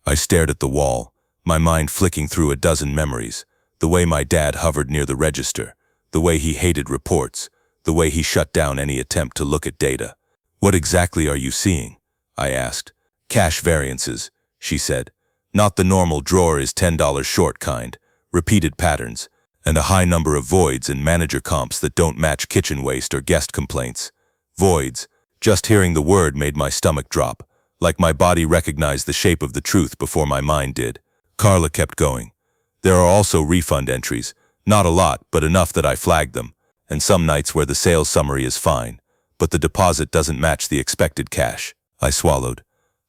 I stared at the wall, my mind flicking through a dozen memories. The way my dad hovered near the register, the way he hated reports, the way he shut down any attempt to look at data. What exactly are you seeing? I asked. Cash variances, she said. Not the normal drawer is $10 short kind, repeated patterns, and a high number of voids and manager comps that don't match kitchen waste or guest complaints. Voids. Just hearing the word made my stomach drop, like my body recognized the shape of the truth before my mind did. Carla kept going. There are also refund entries, not a lot, but enough that I flagged them, and some nights where the sales summary is fine, but the deposit doesn't match the expected cash. I swallowed.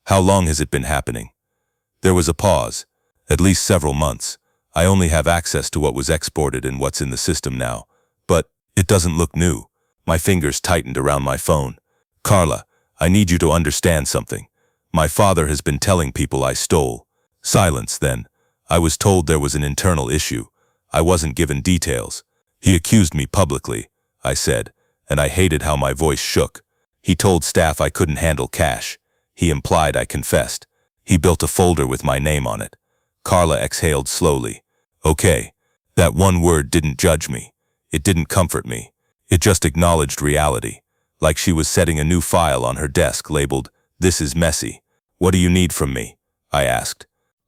How long has it been happening? There was a pause. At least several months. I only have access to what was exported and what's in the system now. But it doesn't look new. My fingers tightened around my phone. Carla, I need you to understand something. My father has been telling people I stole. Silence, then. I was told there was an internal issue. I wasn't given details. He accused me publicly, I said, and I hated how my voice shook. He told staff I couldn't handle cash. He implied I confessed. He built a folder with my name on it. Carla exhaled slowly. Okay, that one word didn't judge me. It didn't comfort me. It just acknowledged reality, like she was setting a new file on her desk labeled, "This is messy." What do you need from me? I asked.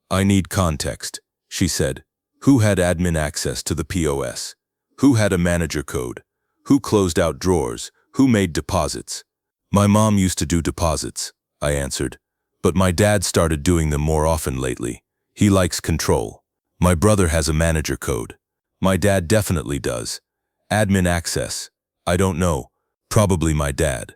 I need context, she said. Who had admin access to the POS? Who had a manager code? Who closed out drawers? Who made deposits? My mom used to do deposits, I answered. But my dad started doing them more often lately. He likes control. My brother has a manager code. My dad definitely does. Admin access. I don't know. Probably my dad.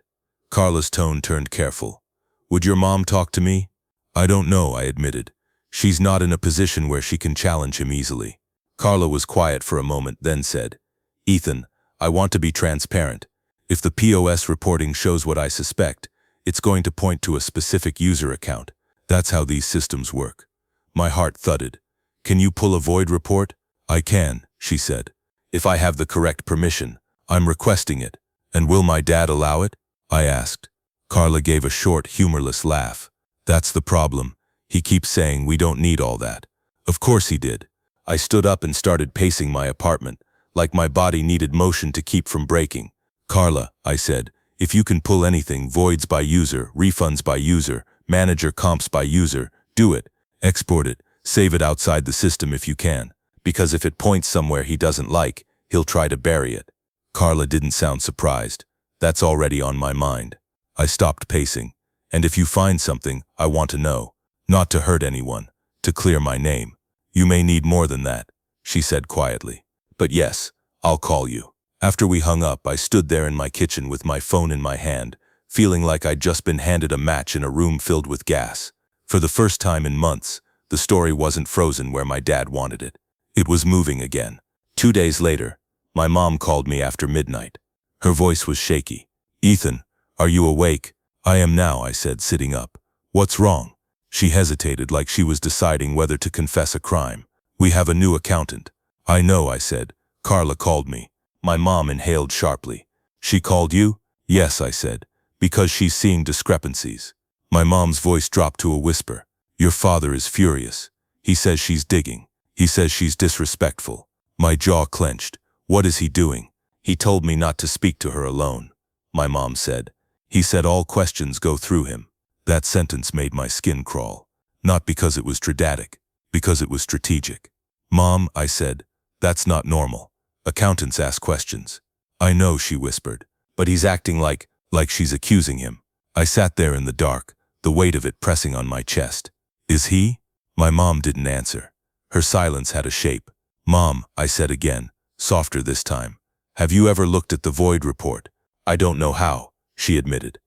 Carla's tone turned careful. Would your mom talk to me? I don't know, I admitted. She's not in a position where she can challenge him easily. Carla was quiet for a moment, then said, Ethan, I want to be transparent. If the POS reporting shows what I suspect, it's going to point to a specific user account. That's how these systems work. My heart thudded. Can you pull a void report? I can, she said. If I have the correct permission, I'm requesting it. And will my dad allow it? I asked. Carla gave a short, humorless laugh. That's the problem. He keeps saying we don't need all that. Of course he did. I stood up and started pacing my apartment, like my body needed motion to keep from breaking. Carla, I said, if you can pull anything, voids by user, refunds by user, manager comps by user, do it. Export it. Save it outside the system if you can. Because if it points somewhere he doesn't like, he'll try to bury it. Carla didn't sound surprised. That's already on my mind. I stopped pacing. And if you find something, I want to know. Not to hurt anyone. To clear my name. You may need more than that, she said quietly. But yes, I'll call you. After we hung up, I stood there in my kitchen with my phone in my hand, feeling like I'd just been handed a match in a room filled with gas. For the first time in months, the story wasn't frozen where my dad wanted it. It was moving again. 2 days later, my mom called me after midnight. Her voice was shaky. Ethan, are you awake? I am now, I said, sitting up. What's wrong? She hesitated like she was deciding whether to confess a crime. We have a new accountant. I know, I said. Carla called me. My mom inhaled sharply. She called you? Yes, I said. Because she's seeing discrepancies. My mom's voice dropped to a whisper. Your father is furious. He says she's digging. He says she's disrespectful. My jaw clenched. What is he doing? He told me not to speak to her alone. My mom said. He said all questions go through him. That sentence made my skin crawl. Not because it was dramatic, because it was strategic. Mom, I said, that's not normal. Accountants ask questions. I know, she whispered, but he's acting like she's accusing him. I sat there in the dark, the weight of it pressing on my chest. Is he? My mom didn't answer. Her silence had a shape. Mom, I said again, softer this time. Have you ever looked at the void report? I don't know how, she admitted.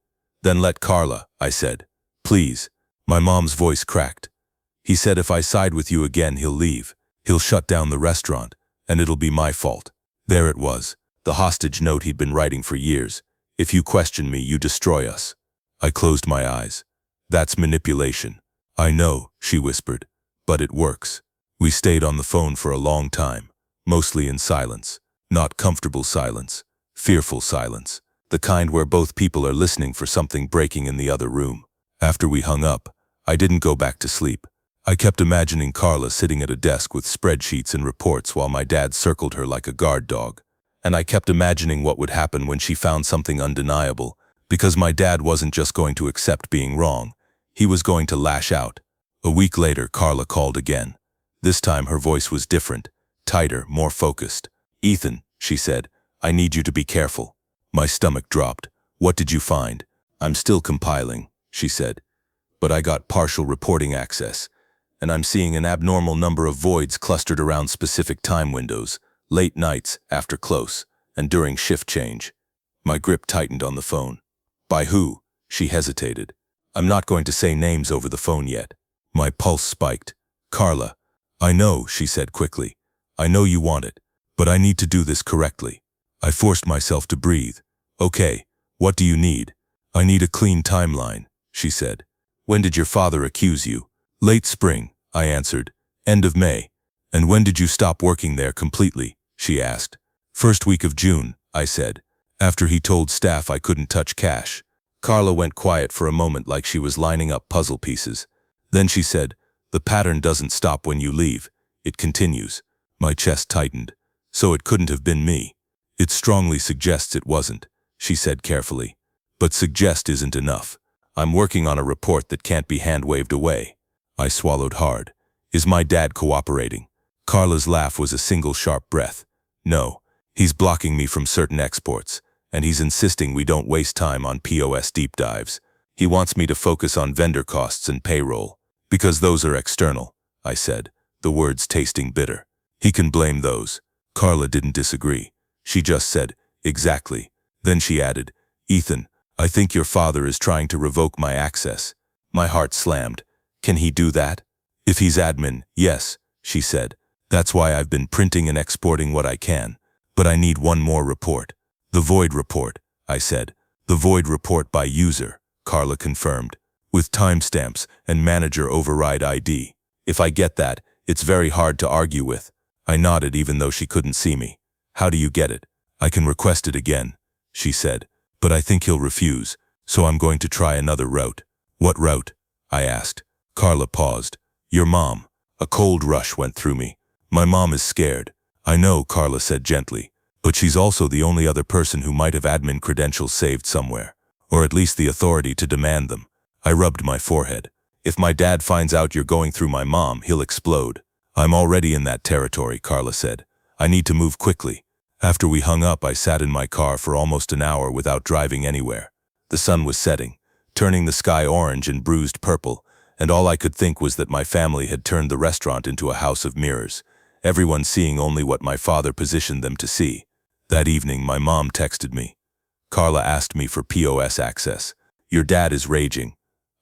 Then let Carla, I said. Please. My mom's voice cracked. He said if I side with you again, he'll leave. He'll shut down the restaurant, and it'll be my fault. There it was, the hostage note he'd been writing for years. If you question me, you destroy us. I closed my eyes. That's manipulation. I know, she whispered, but it works. We stayed on the phone for a long time, mostly in silence. Not comfortable silence, fearful silence. The kind where both people are listening for something breaking in the other room. After we hung up, I didn't go back to sleep. I kept imagining Carla sitting at a desk with spreadsheets and reports while my dad circled her like a guard dog. And I kept imagining what would happen when she found something undeniable, because my dad wasn't just going to accept being wrong. He was going to lash out. A week later, Carla called again. This time her voice was different, tighter, more focused. "Ethan," she said, "I need you to be careful." My stomach dropped. "What did you find?" "I'm still compiling," she said. "But I got partial reporting access, and I'm seeing an abnormal number of voids clustered around specific time windows, late nights, after close, and during shift change." My grip tightened on the phone. "By who?" She hesitated. "I'm not going to say names over the phone yet." My pulse spiked. "Carla, I know," she said quickly. "I know you want it, but I need to do this correctly." I forced myself to breathe. "Okay, what do you need?" "I need a clean timeline," she said. "When did your father accuse you?" "Late spring," I answered. "End of May." "And when did you stop working there completely?" she asked. "First week of June," I said, "after he told staff I couldn't touch cash." Carla went quiet for a moment like she was lining up puzzle pieces. Then she said, "The pattern doesn't stop when you leave. It continues." My chest tightened. "So it couldn't have been me." "It strongly suggests it wasn't," she said carefully. "But suggest isn't enough. I'm working on a report that can't be hand-waved away." I swallowed hard. "Is my dad cooperating?" Carla's laugh was a single sharp breath. "No, he's blocking me from certain exports, and he's insisting we don't waste time on POS deep dives. He wants me to focus on vendor costs and payroll, because those are external," I said, the words tasting bitter. "He can blame those." Carla didn't disagree. She just said, "Exactly." Then she added, "Ethan, I think your father is trying to revoke my access." My heart slammed. "Can he do that?" "If he's admin, yes," she said. "That's why I've been printing and exporting what I can. But I need one more report." "The void report," I said. "The void report by user," Carla confirmed, "with timestamps and manager override ID. If I get that, it's very hard to argue with." I nodded even though she couldn't see me. "How do you get it?" "I can request it again," she said, "but I think he'll refuse, so I'm going to try another route." "What route?" I asked. Carla paused. "Your mom." A cold rush went through me. "My mom is scared." "I know," Carla said gently, "but she's also the only other person who might have admin credentials saved somewhere, or at least the authority to demand them." I rubbed my forehead. "If my dad finds out you're going through my mom, he'll explode." "I'm already in that territory," Carla said. "I need to move quickly." After we hung up, I sat in my car for almost an hour without driving anywhere. The sun was setting, turning the sky orange and bruised purple, and all I could think was that my family had turned the restaurant into a house of mirrors, everyone seeing only what my father positioned them to see. That evening, my mom texted me. "Carla asked me for POS access. Your dad is raging."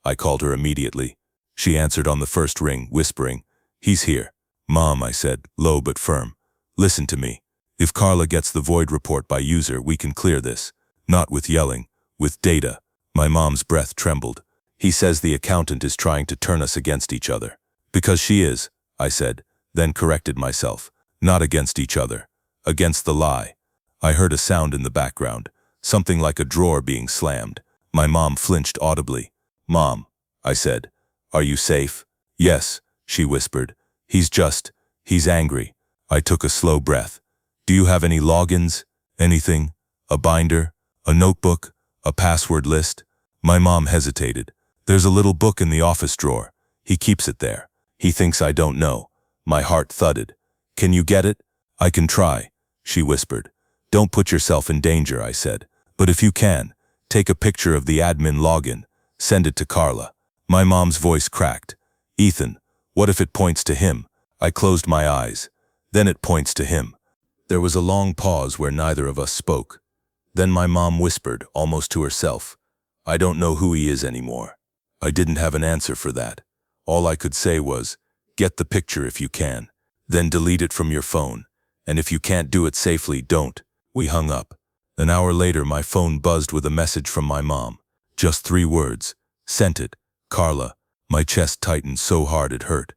I called her immediately. She answered on the first ring, whispering, "He's here." "Mom," I said, low but firm, "listen to me. If Carla gets the void report by user, we can clear this. Not with yelling, with data." My mom's breath trembled. "He says the accountant is trying to turn us against each other." "Because she is," I said, then corrected myself. "Not against each other. Against the lie." I heard a sound in the background, something like a drawer being slammed. My mom flinched audibly. "Mom," I said, "are you safe?" "Yes," she whispered. He's angry." I took a slow breath. "Do you have any logins? Anything? A binder? A notebook? A password list?" My mom hesitated. "There's a little book in the office drawer. He keeps it there. He thinks I don't know." My heart thudded. "Can you get it?" "I can try," she whispered. "Don't put yourself in danger," I said. "But if you can, take a picture of the admin login. Send it to Carla." My mom's voice cracked. "Ethan, what if it points to him?" I closed my eyes. "Then it points to him." There was a long pause where neither of us spoke. Then my mom whispered, almost to herself, "I don't know who he is anymore." I didn't have an answer for that. All I could say was, "Get the picture if you can. Then delete it from your phone. And if you can't do it safely, don't." We hung up. An hour later, my phone buzzed with a message from my mom. Just 3 words. Sent it. Carla. My chest tightened so hard it hurt.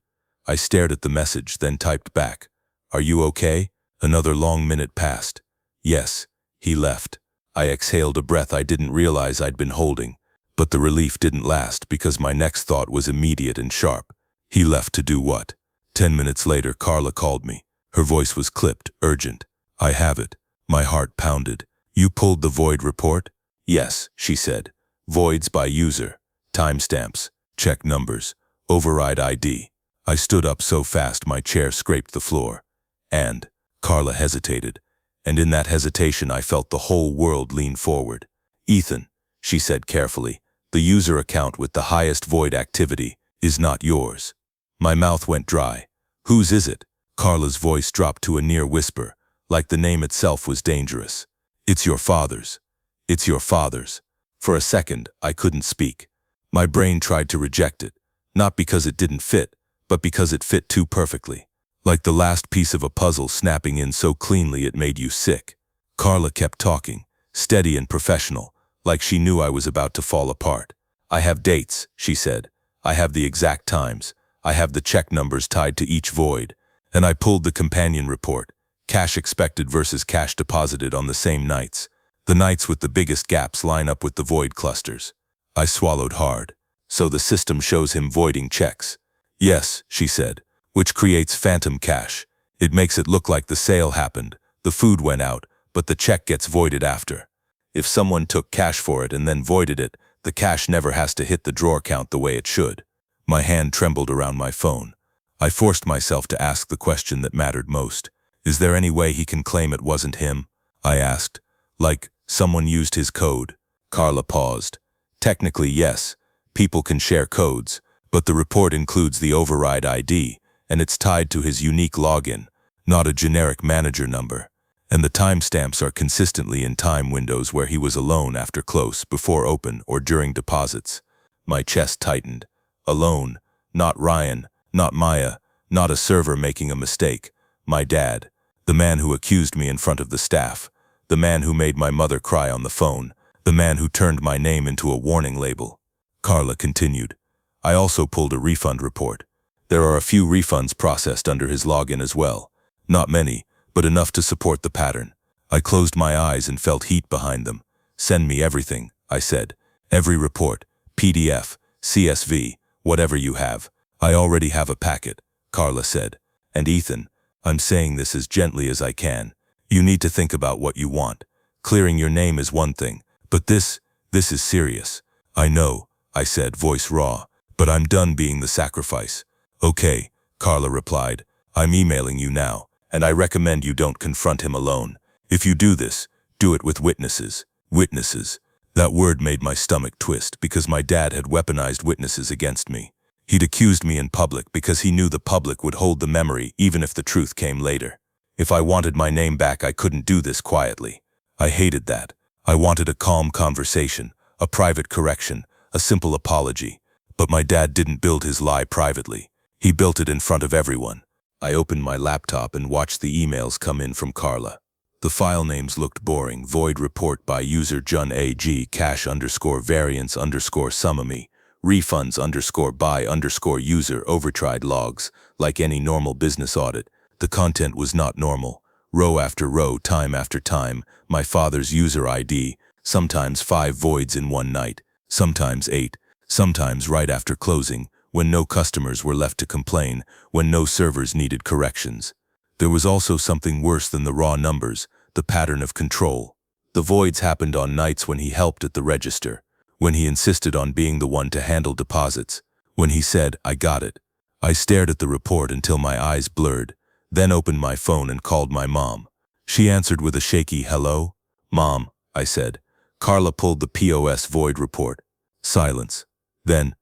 I stared at the message, then typed back. Are you okay? Another long minute passed. Yes. He left. I exhaled a breath I didn't realize I'd been holding. But the relief didn't last because my next thought was immediate and sharp. He left to do what? 10 minutes later, Carla called me. Her voice was clipped, urgent. I have it. My heart pounded. You pulled the void report? Yes, she said. Voids by user. Timestamps. Check numbers. Override ID. I stood up so fast my chair scraped the floor. And Carla hesitated. And in that hesitation I felt the whole world lean forward. Ethan, she said carefully, the user account with the highest void activity is not yours. My mouth went dry. Whose is it? Carla's voice dropped to a near whisper, like the name itself was dangerous. It's your father's. It's your father's. For a second, I couldn't speak. My brain tried to reject it, not because it didn't fit, but because it fit too perfectly. Like the last piece of a puzzle snapping in so cleanly it made you sick. Carla kept talking, steady and professional, like she knew I was about to fall apart. I have dates, she said. I have the exact times. I have the check numbers tied to each void. And I pulled the companion report. Cash expected versus cash deposited on the same nights. The nights with the biggest gaps line up with the void clusters. I swallowed hard. So the system shows him voiding checks. Yes, she said, which creates phantom cash. It makes it look like the sale happened, the food went out, but the check gets voided after. If someone took cash for it and then voided it, the cash never has to hit the drawer count the way it should. My hand trembled around my phone. I forced myself to ask the question that mattered most. Is there any way he can claim it wasn't him? I asked. Like, someone used his code. Carla paused. Technically, yes. People can share codes, but the report includes the override ID, and it's tied to his unique login, not a generic manager number. And the timestamps are consistently in time windows where he was alone after close, before open, or during deposits. My chest tightened. Alone. Not Ryan. Not Maya. Not a server making a mistake. My dad. The man who accused me in front of the staff. The man who made my mother cry on the phone. The man who turned my name into a warning label. Carla continued. I also pulled a refund report. There are a few refunds processed under his login as well. Not many, but enough to support the pattern. I closed my eyes and felt heat behind them. Send me everything, I said. Every report, PDF, CSV, whatever you have. I already have a packet, Carla said. And Ethan, I'm saying this as gently as I can. You need to think about what you want. Clearing your name is one thing, but this is serious. I know, I said, voice raw, but I'm done being the sacrifice. Okay, Carla replied. I'm emailing you now, and I recommend you don't confront him alone. If you do this, do it with witnesses. Witnesses. That word made my stomach twist because my dad had weaponized witnesses against me. He'd accused me in public because he knew the public would hold the memory even if the truth came later. If I wanted my name back, I couldn't do this quietly. I hated that. I wanted a calm conversation, a private correction, a simple apology. But my dad didn't build his lie privately. He built it in front of everyone. I opened my laptop and watched the emails come in from Carla. The file names looked boring. Void report by user Jun AG, cash _variance _summamy, refunds _by _user, overtried logs. Like any normal business audit, the content was not normal. Row after row, time after time, my father's user ID, sometimes 5 voids in one night, sometimes 8, sometimes right after closing, when no customers were left to complain, when no servers needed corrections. There was also something worse than the raw numbers, the pattern of control. The voids happened on nights when he helped at the register, when he insisted on being the one to handle deposits, when he said, I got it. I stared at the report until my eyes blurred, then opened my phone and called my mom. She answered with a shaky hello. Mom, I said. Carla pulled the POS void report. Silence. Then,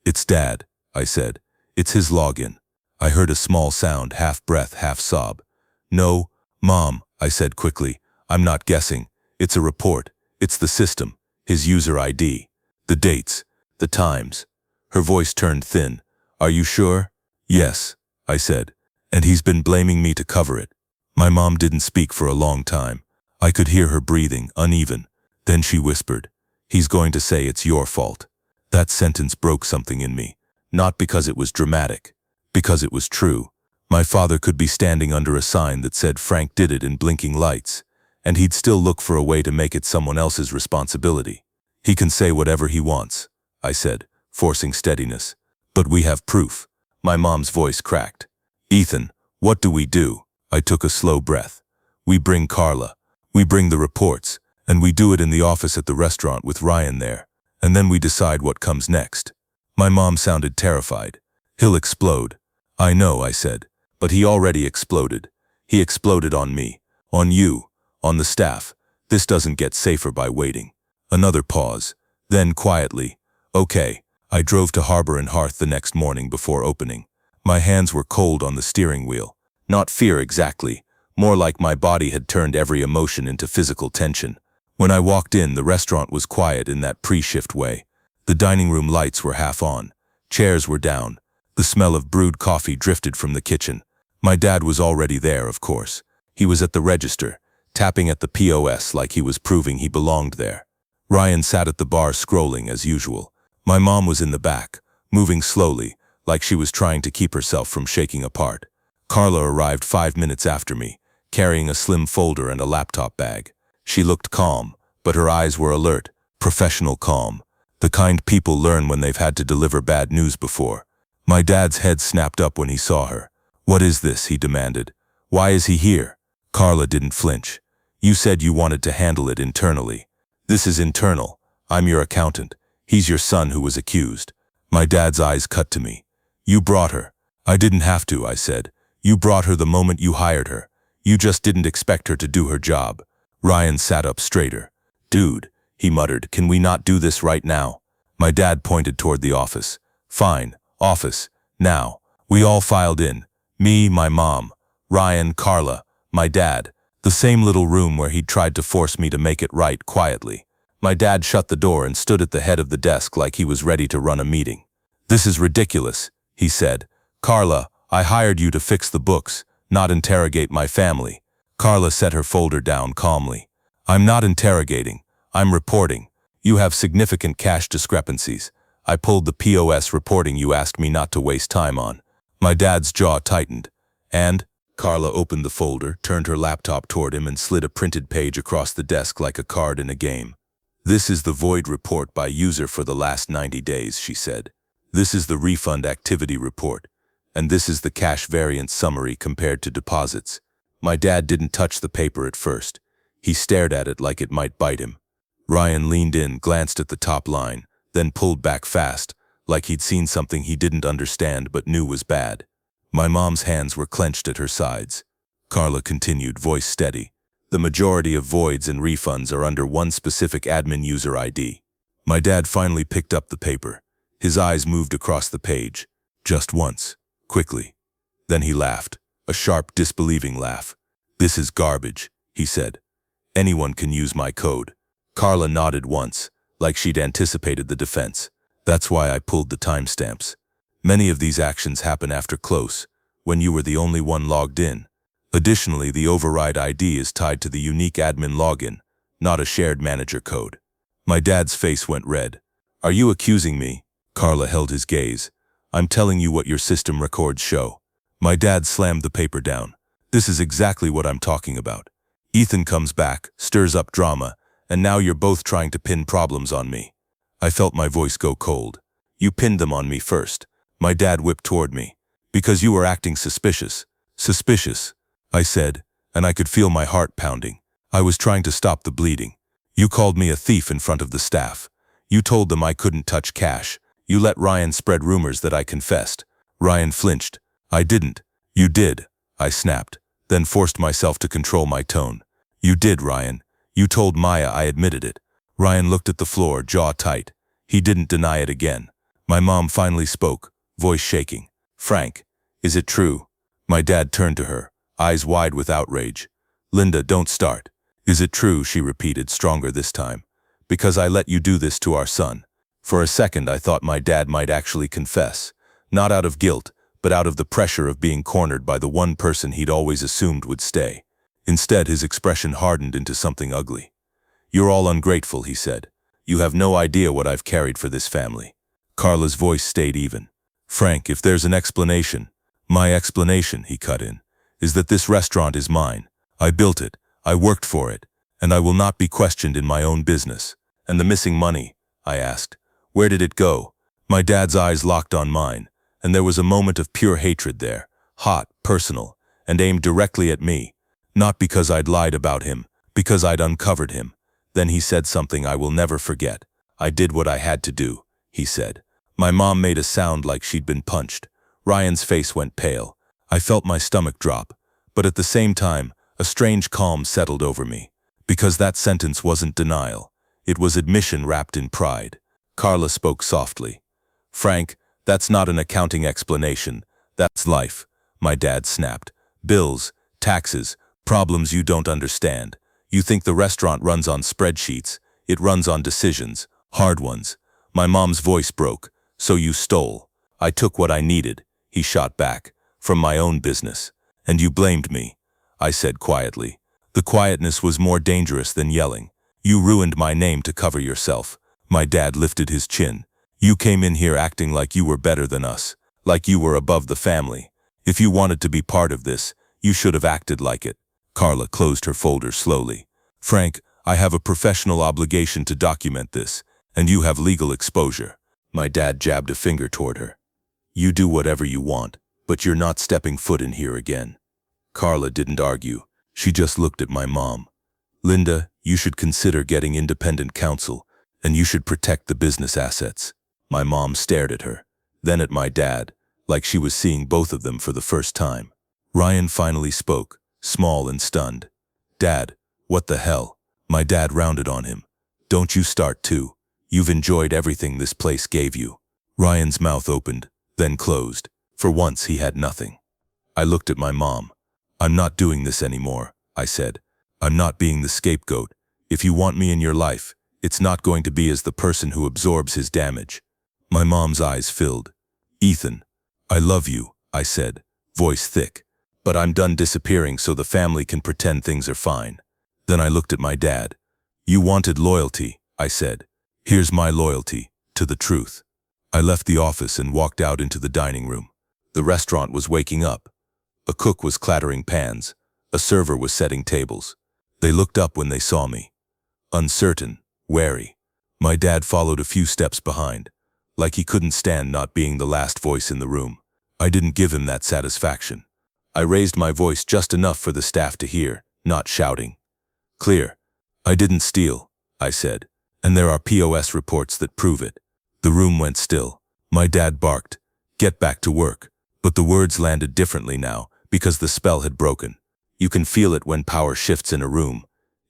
it's Dad, I said. It's his login. I heard a small sound, half breath, half sob. No, Mom, I said quickly. I'm not guessing. It's a report. It's the system. His user ID. The dates. The times. Her voice turned thin. Are you sure? Yes, I said. And he's been blaming me to cover it. My mom didn't speak for a long time. I could hear her breathing, uneven. Then she whispered, "He's going to say it's your fault." That sentence broke something in me. Not because it was dramatic, because it was true. My father could be standing under a sign that said Frank did it in blinking lights, and he'd still look for a way to make it someone else's responsibility. "He can say whatever he wants," I said, forcing steadiness. "But we have proof." My mom's voice cracked. "Ethan, what do we do?" I took a slow breath. "We bring Carla. We bring the reports, and we do it in the office at the restaurant with Ryan there. And then we decide what comes next." My mom sounded terrified. "He'll explode." "I know," I said, "but he already exploded. He exploded on me, on you, on the staff. This doesn't get safer by waiting." Another pause. Then quietly, "Okay." I drove to Harbor and Hearth the next morning before opening. My hands were cold on the steering wheel. Not fear exactly, more like my body had turned every emotion into physical tension. When I walked in, the restaurant was quiet in that pre-shift way. The dining room lights were half on. Chairs were down. The smell of brewed coffee drifted from the kitchen. My dad was already there, of course. He was at the register, tapping at the POS like he was proving he belonged there. Ryan sat at the bar scrolling as usual. My mom was in the back, moving slowly, like she was trying to keep herself from shaking apart. Carla arrived 5 minutes after me, carrying a slim folder and a laptop bag. She looked calm, but her eyes were alert, professional calm. The kind people learn when they've had to deliver bad news before. My dad's head snapped up when he saw her. "What is this?" he demanded. "Why is he here?" Carla didn't flinch. "You said you wanted to handle it internally." "This is internal. I'm your accountant. He's your son who was accused." My dad's eyes cut to me. "You brought her." "I didn't have to," I said. "You brought her the moment you hired her. You just didn't expect her to do her job." Ryan sat up straighter. "Dude," he muttered, "can we not do this right now?" My dad pointed toward the office. "Fine, office, now." We all filed in. Me, my mom, Ryan, Carla, my dad. The same little room where he'd tried to force me to make it right quietly. My dad shut the door and stood at the head of the desk like he was ready to run a meeting. "This is ridiculous," he said. "Carla, I hired you to fix the books, not interrogate my family." Carla set her folder down calmly. "I'm not interrogating. I'm reporting. You have significant cash discrepancies. I pulled the POS reporting you asked me not to waste time on." My dad's jaw tightened. "And?" Carla opened the folder, turned her laptop toward him and slid a printed page across the desk like a card in a game. "This is the void report by user for the last 90 days, she said. "This is the refund activity report. And this is the cash variance summary compared to deposits." My dad didn't touch the paper at first. He stared at it like it might bite him. Ryan leaned in, glanced at the top line, then pulled back fast, like he'd seen something he didn't understand but knew was bad. My mom's hands were clenched at her sides. Carla continued, voice steady. "The majority of voids and refunds are under one specific admin user ID." My dad finally picked up the paper. His eyes moved across the page. Just once. Quickly. Then he laughed. A sharp, disbelieving laugh. "This is garbage," he said. "Anyone can use my code." Carla nodded once, like she'd anticipated the defense. "That's why I pulled the timestamps. Many of these actions happen after close, when you were the only one logged in. Additionally, the override ID is tied to the unique admin login, not a shared manager code." My dad's face went red. "Are you accusing me?" Carla held his gaze. "I'm telling you what your system records show." My dad slammed the paper down. "This is exactly what I'm talking about. Ethan comes back, stirs up drama, and now you're both trying to pin problems on me." I felt my voice go cold. "You pinned them on me first." My dad whipped toward me. "Because you were acting suspicious." "Suspicious," I said, and I could feel my heart pounding. I was trying to stop the bleeding. "You called me a thief in front of the staff. You told them I couldn't touch cash. You let Ryan spread rumors that I confessed." Ryan flinched. "I didn't." "You did," I snapped, then forced myself to control my tone. "You did, Ryan. You told Maya I admitted it." Ryan looked at the floor, jaw tight. He didn't deny it again. My mom finally spoke, voice shaking. "Frank, is it true?" My dad turned to her, eyes wide with outrage. "Linda, don't start." "Is it true?" she repeated, stronger this time. "Because I let you do this to our son." For a second I thought my dad might actually confess, not out of guilt, but out of the pressure of being cornered by the one person he'd always assumed would stay. Instead, his expression hardened into something ugly. "You're all ungrateful," he said. "You have no idea what I've carried for this family." Carla's voice stayed even. "Frank, if there's an explanation—" "My explanation," he cut in, "is that this restaurant is mine. I built it, I worked for it, and I will not be questioned in my own business." "And the missing money?" I asked. "Where did it go?" My dad's eyes locked on mine, and there was a moment of pure hatred there, hot, personal, and aimed directly at me. Not because I'd lied about him, because I'd uncovered him. Then he said something I will never forget. "I did what I had to do," he said. My mom made a sound like she'd been punched. Ryan's face went pale. I felt my stomach drop, but at the same time, a strange calm settled over me. Because that sentence wasn't denial. It was admission wrapped in pride. Carla spoke softly. "Frank, that's not an accounting explanation. That's life," my dad snapped. "Bills, taxes, problems you don't understand. You think the restaurant runs on spreadsheets. It runs on decisions, hard ones." My mom's voice broke. "So you stole." "I took what I needed," he shot back, "from my own business. And you blamed me," I said quietly. The quietness was more dangerous than yelling. "You ruined my name to cover yourself." My dad lifted his chin. "You came in here acting like you were better than us, like you were above the family. If you wanted to be part of this, you should have acted like it." Carla closed her folder slowly. "Frank, I have a professional obligation to document this, and you have legal exposure." My dad jabbed a finger toward her. "You do whatever you want, but you're not stepping foot in here again." Carla didn't argue. She just looked at my mom. "Linda, you should consider getting independent counsel, and you should protect the business assets." My mom stared at her, then at my dad, like she was seeing both of them for the first time. Ryan finally spoke, small and stunned. "Dad, what the hell?" My dad rounded on him. "Don't you start too. You've enjoyed everything this place gave you." Ryan's mouth opened, then closed. For once he had nothing. I looked at my mom. "I'm not doing this anymore," I said. "I'm not being the scapegoat. If you want me in your life, it's not going to be as the person who absorbs his damage." My mom's eyes filled. "Ethan, I love you," I said, voice thick. "But I'm done disappearing so the family can pretend things are fine." Then I looked at my dad. "You wanted loyalty," I said. "Here's my loyalty, to the truth." I left the office and walked out into the dining room. The restaurant was waking up. A cook was clattering pans. A server was setting tables. They looked up when they saw me. Uncertain, wary. My dad followed a few steps behind, like he couldn't stand not being the last voice in the room. I didn't give him that satisfaction. I raised my voice just enough for the staff to hear, not shouting. "Clear. I didn't steal," I said, "and there are POS reports that prove it." The room went still. My dad barked, "Get back to work." But the words landed differently now, because the spell had broken. You can feel it when power shifts in a room.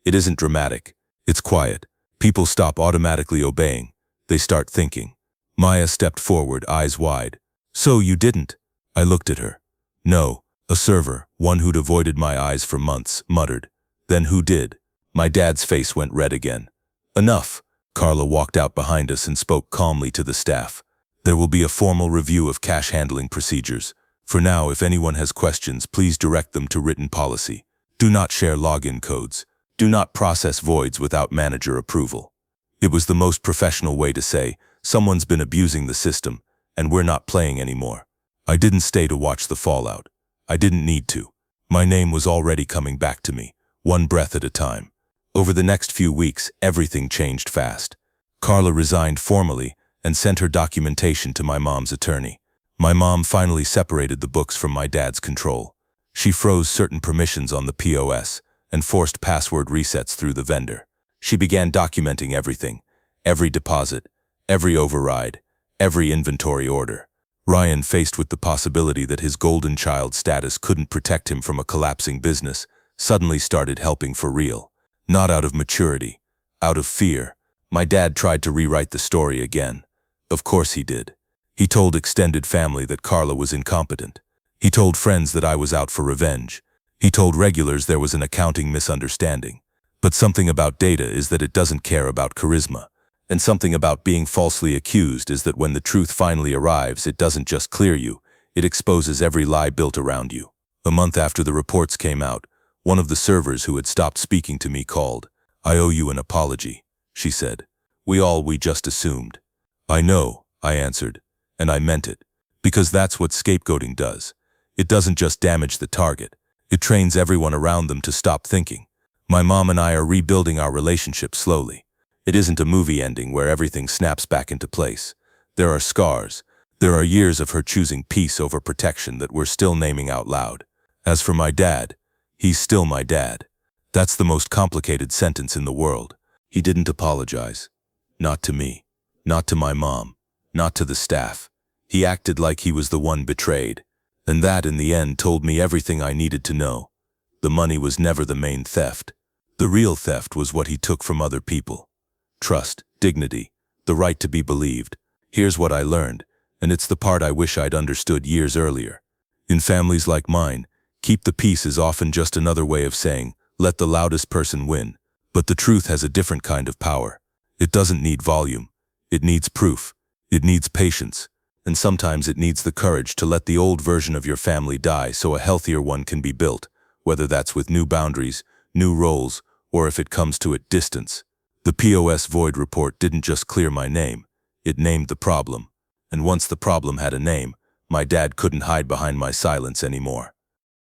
It isn't dramatic. It's quiet. People stop automatically obeying. They start thinking. Maya stepped forward, eyes wide. "So you didn't?" I looked at her. "No." A server, one who'd avoided my eyes for months, muttered. "Then who did?" My dad's face went red again. "Enough." Carla walked out behind us and spoke calmly to the staff. "There will be a formal review of cash handling procedures. For now, if anyone has questions, please direct them to written policy. Do not share login codes. Do not process voids without manager approval." It was the most professional way to say, someone's been abusing the system, and we're not playing anymore. I didn't stay to watch the fallout. I didn't need to. My name was already coming back to me, one breath at a time. Over the next few weeks, everything changed fast. Carla resigned formally and sent her documentation to my mom's attorney. My mom finally separated the books from my dad's control. She froze certain permissions on the POS and forced password resets through the vendor. She began documenting everything, every deposit, every override, every inventory order. Ryan, faced with the possibility that his golden child status couldn't protect him from a collapsing business, suddenly started helping for real. Not out of maturity, out of fear. My dad tried to rewrite the story again. Of course he did. He told extended family that Carla was incompetent. He told friends that I was out for revenge. He told regulars there was an accounting misunderstanding. But something about data is that it doesn't care about charisma. And something about being falsely accused is that when the truth finally arrives, it doesn't just clear you, it exposes every lie built around you. A month after the reports came out, One of the servers who had stopped speaking to me called. "I owe you an apology," she said. We just assumed." "I know," I answered, and I meant it. Because that's what scapegoating does. It doesn't just damage the target. It trains everyone around them to stop thinking. My mom and I are rebuilding our relationship slowly. It isn't a movie ending where everything snaps back into place. There are scars. There are years of her choosing peace over protection that we're still naming out loud. As for my dad, he's still my dad. That's the most complicated sentence in the world. He didn't apologize. Not to me. Not to my mom. Not to the staff. He acted like he was the one betrayed. And that, in the end, told me everything I needed to know. The money was never the main theft. The real theft was what he took from other people. Trust, dignity, the right to be believed. Here's what I learned, and it's the part I wish I'd understood years earlier. In families like mine, keep the peace is often just another way of saying, let the loudest person win. But the truth has a different kind of power. It doesn't need volume. It needs proof. It needs patience. And sometimes it needs the courage to let the old version of your family die so a healthier one can be built, whether that's with new boundaries, new roles, or if it comes to it, distance. The POS void report didn't just clear my name. It named the problem. And once the problem had a name, my dad couldn't hide behind my silence anymore.